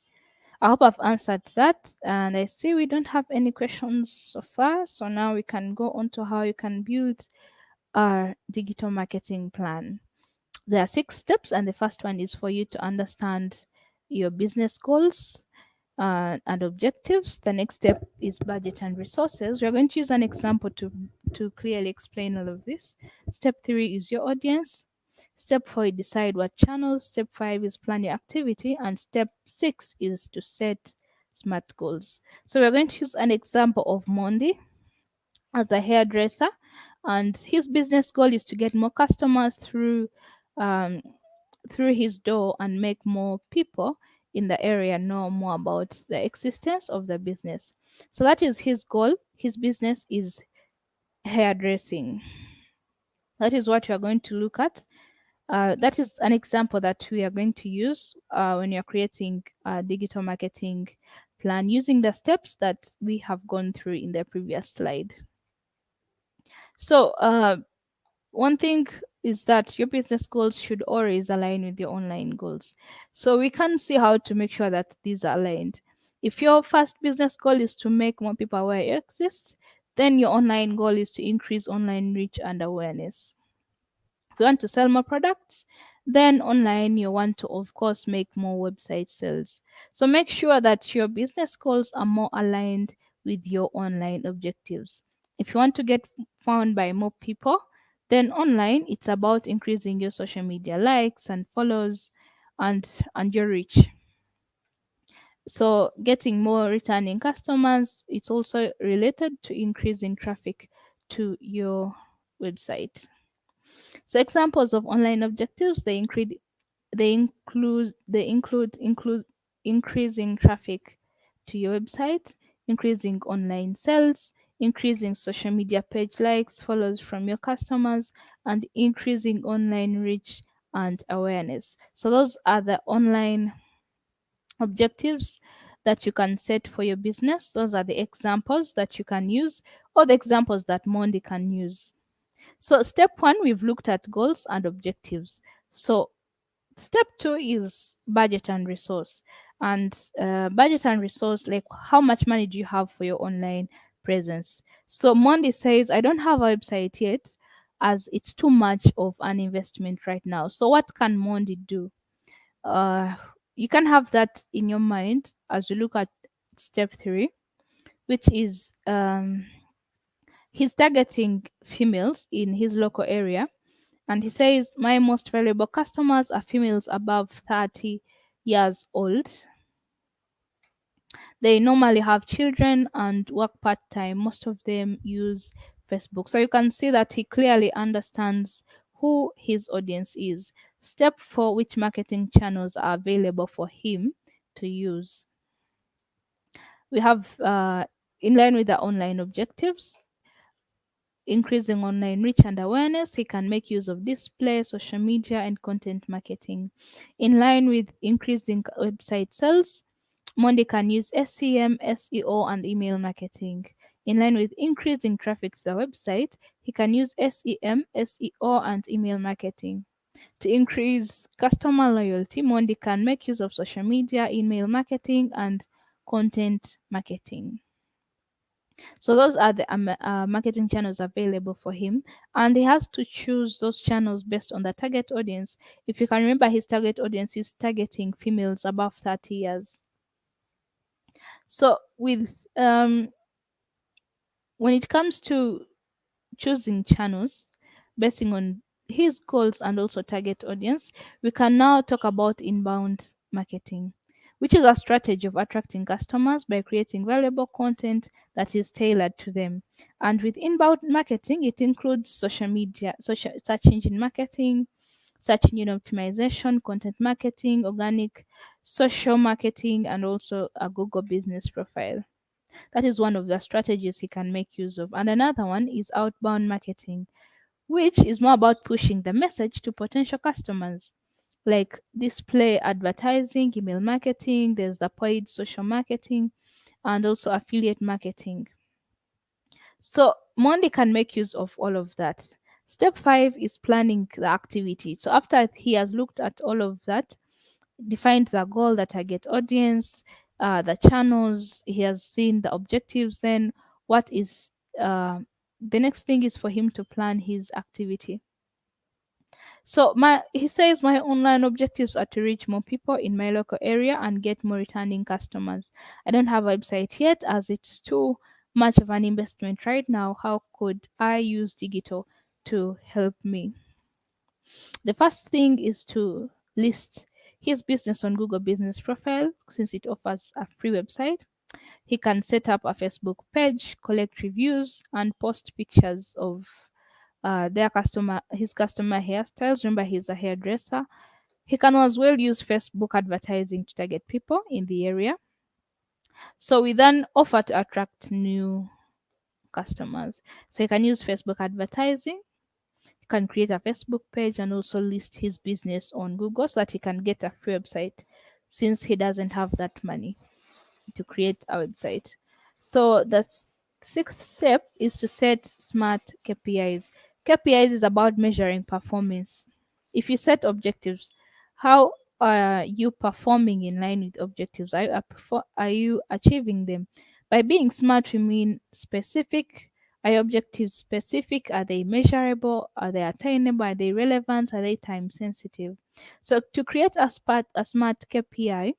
I hope I've answered that. And I see we don't have any questions so far. So now we can go on to how you can build a digital marketing plan. There are 6 steps, and the first one is for you to understand your business goals and objectives. The next step is budget and resources. We're going to use an example to clearly explain all of this. Step 3 is your audience. Step 4 is decide what channels. Step 5 is plan your activity. And step 6 is to set smart goals. So we're going to use an example of Monday as a hairdresser, and his business goal is to get more customers um, through his door and make more people in the area know more about the existence of the business. So that is his goal. His business is hairdressing. That is what we are going to look at. That is an example that we are going to use when you're creating a digital marketing plan using the steps that we have gone through in the previous slide. So, one thing is that your business goals should always align with your online goals. So we can see how to make sure that these are aligned. If your first business goal is to make more people aware you exist, then your online goal is to increase online reach and awareness. If you want to sell more products, then online you want to, of course, make more website sales. So make sure that your business goals are more aligned with your online objectives. If you want to get found by more people, then online it's about increasing your social media likes and follows and your reach. So getting more returning customers, it's also related to increasing traffic to your website. So examples of online objectives, they include increasing traffic to your website, increasing online sales, increasing social media page likes, follows from your customers, and increasing online reach and awareness. So those are the online objectives that you can set for your business. Those are the examples that you can use, or the examples that Mondi can use. So step one, we've looked at goals and objectives. So step two is budget and resource. And budget and resource, like how much money do you have for your online presence? So Mondi says, I don't have a website yet, as it's too much of an investment right now. So what can Mondi do? uh, you can have that in your mind as you look at step three, which is he's targeting females in his local area. And he says, my most valuable customers are females above 30 years old. They normally have children and work part time. Most of them use Facebook. So you can see that he clearly understands who his audience is. Step four, which marketing channels are available for him to use. We have, in line with the online objectives, increasing online reach and awareness, he can make use of display, social media, and content marketing. In line with increasing website sales, Monday can use SEM, SEO, and email marketing. In line with increasing traffic to the website, he can use SEM, SEO, and email marketing. To increase customer loyalty, Monday can make use of social media, email marketing, and content marketing. So those are the marketing channels available for him, and he has to choose those channels based on the target audience. If you can remember, his target audience is targeting females above 30 years. So with when it comes to choosing channels basing on his goals and also target audience, we can now talk about inbound marketing, which is a strategy of attracting customers by creating valuable content that is tailored to them. And with inbound marketing, it includes social media, social search engine marketing, search engine optimization, content marketing, organic social marketing, and also a Google business profile. That is one of the strategies he can make use of. And another one is outbound marketing, which is more about pushing the message to potential customers, like display advertising, email marketing, there's the paid social marketing, and also affiliate marketing. So Monday can make use of all of that. Step five is planning the activity. So after he has looked at all of that, defined the goal, the target audience, the channels, he has seen the objectives, then what is the next thing is for him to plan his activity. So he says my online objectives are to reach more people in my local area and get more returning customers. I don't have a website yet as it's too much of an investment right now. How could I use digital to help me? The first thing is to list his business on Google Business Profile since it offers a free website. He can set up a Facebook page, collect reviews, and post pictures of his customer hairstyles. Remember, he's a hairdresser. He can as well use Facebook advertising to target people in the area. So we then offer to attract new customers. So he can use Facebook advertising. He can create a Facebook page and also list his business on Google so that he can get a free website since he doesn't have that money to create a website. So the sixth step is to set smart KPIs. KPIs is about measuring performance. If you set objectives, how are you performing in line with objectives? Are you achieving them? By being smart, we mean specific. Are your objectives specific? Are they measurable? Are they attainable? Are they relevant? Are they time sensitive? So to create a smart KPI,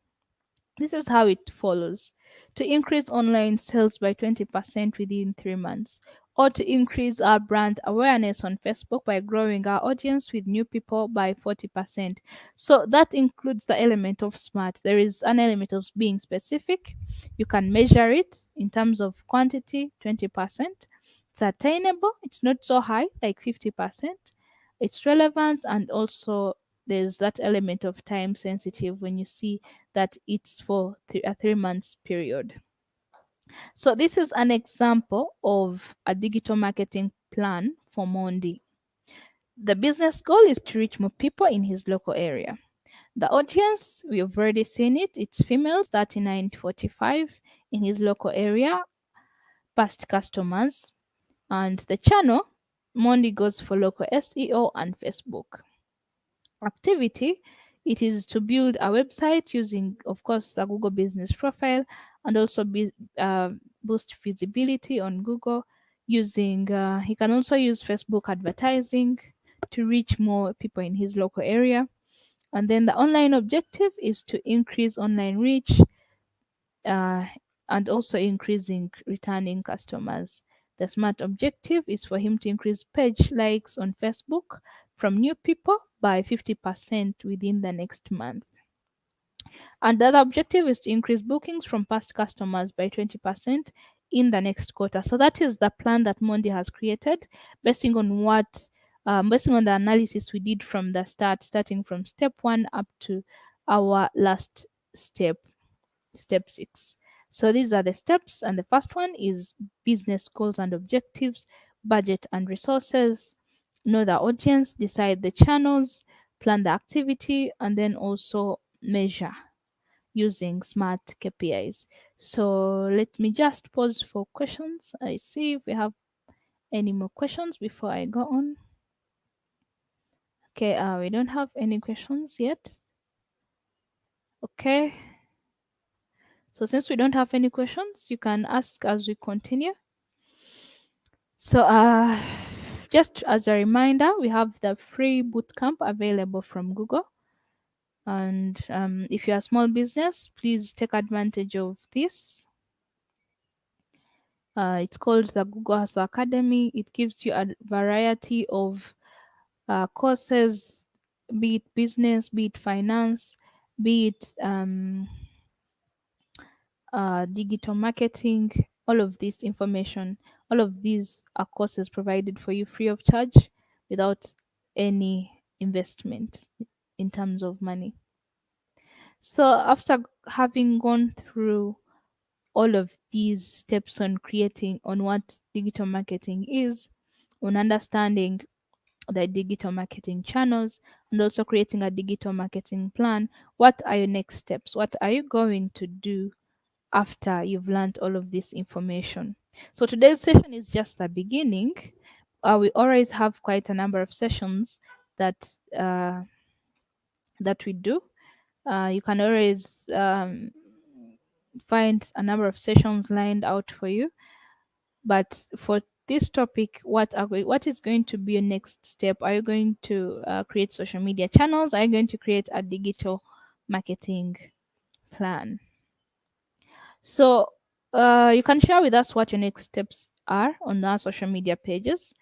this is how it follows: to increase online sales by 20% within 3 months, or to increase our brand awareness on Facebook by growing our audience with new people by 40%. So that includes the element of smart. There is an element of being specific. You can measure it in terms of quantity, 20%. It's attainable, it's not so high, like 50%. It's relevant, and also there's that element of time sensitive when you see that it's for a 3 months period. So this is an example of a digital marketing plan for Mondi. The business goal is to reach more people in his local area. The audience, we've already seen it, it's females 39 to 45 in his local area, past customers. And the channel, Mondi goes for local SEO and Facebook. Activity, it is to build a website using, of course, the Google Business Profile, and also boost visibility on Google using, he can also use Facebook advertising to reach more people in his local area. And then the online objective is to increase online reach, uh, and also increasing returning customers. The smart objective is for him to increase page likes on Facebook from new people by 50% within the next month. And the other objective is to increase bookings from past customers by 20% in the next quarter. So that is the plan that Mondi has created, basing on basing on the analysis we did from the start, starting from step 1 up to our last step, step 6. So these are the steps, and the first one is business goals and objectives, budget and resources, know the audience, decide the channels, plan the activity, and then also measure using smart KPIs. So let me just pause for questions. I see if we have any more questions before I go on. Okay, we don't have any questions yet. Okay. So since we don't have any questions, you can ask as we continue. So just as a reminder, we have the free bootcamp available from Google. And if you're a small business, please take advantage of this. It's called the Google Hustle Academy. It gives you a variety of courses, be it business, be it finance, be it digital marketing, all of this information, all of these are courses provided for you free of charge without any investment in terms of money. So after having gone through all of these steps on creating on what digital marketing is, on understanding the digital marketing channels, and also creating a digital marketing plan, what are your next steps? What are you going to do after you've learned all of this information? So today's session is just the beginning. We always have quite a number of sessions that that we do. You can always find a number of sessions lined out for you. But for this topic, what is going to be your next step? Are you going to create social media channels? Are you going to create a digital marketing plan? So you can share with us what your next steps are on our social media pages.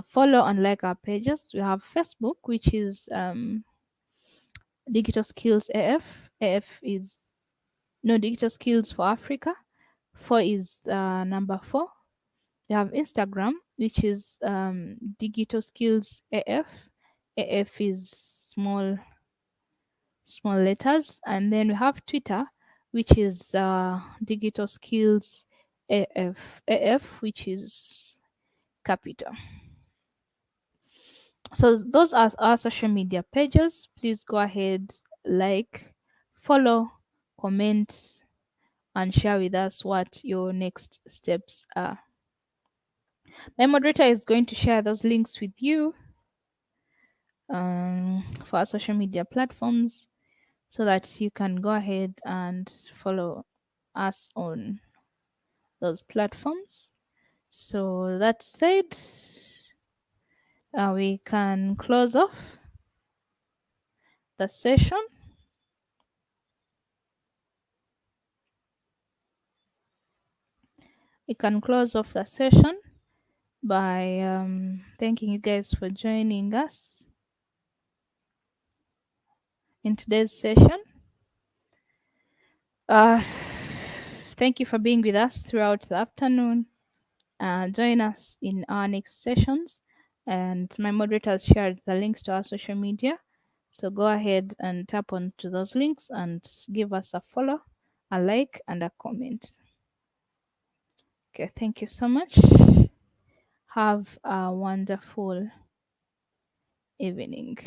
Follow and like our pages. We have Facebook, which is Digital Skills AF. AF is no Digital Skills for Africa. 4 is number 4. We have Instagram, which is Digital Skills AF. AF is small letters, and then we have Twitter, which is Digital Skills AF. AF, which is capital. So those are our social media pages. Please go ahead, like, follow, comment, and share with us what your next steps are. My moderator is going to share those links with you for our social media platforms so that you can go ahead and follow us on those platforms. So that said, we can close off the session. We can close off the session by thanking you guys for joining us in today's session. Thank you for being with us throughout the afternoon. Join us in our next sessions. And my moderator has shared the links to our social media. So go ahead and tap onto those links and give us a follow, a like, and a comment. Okay, thank you so much. Have a wonderful evening.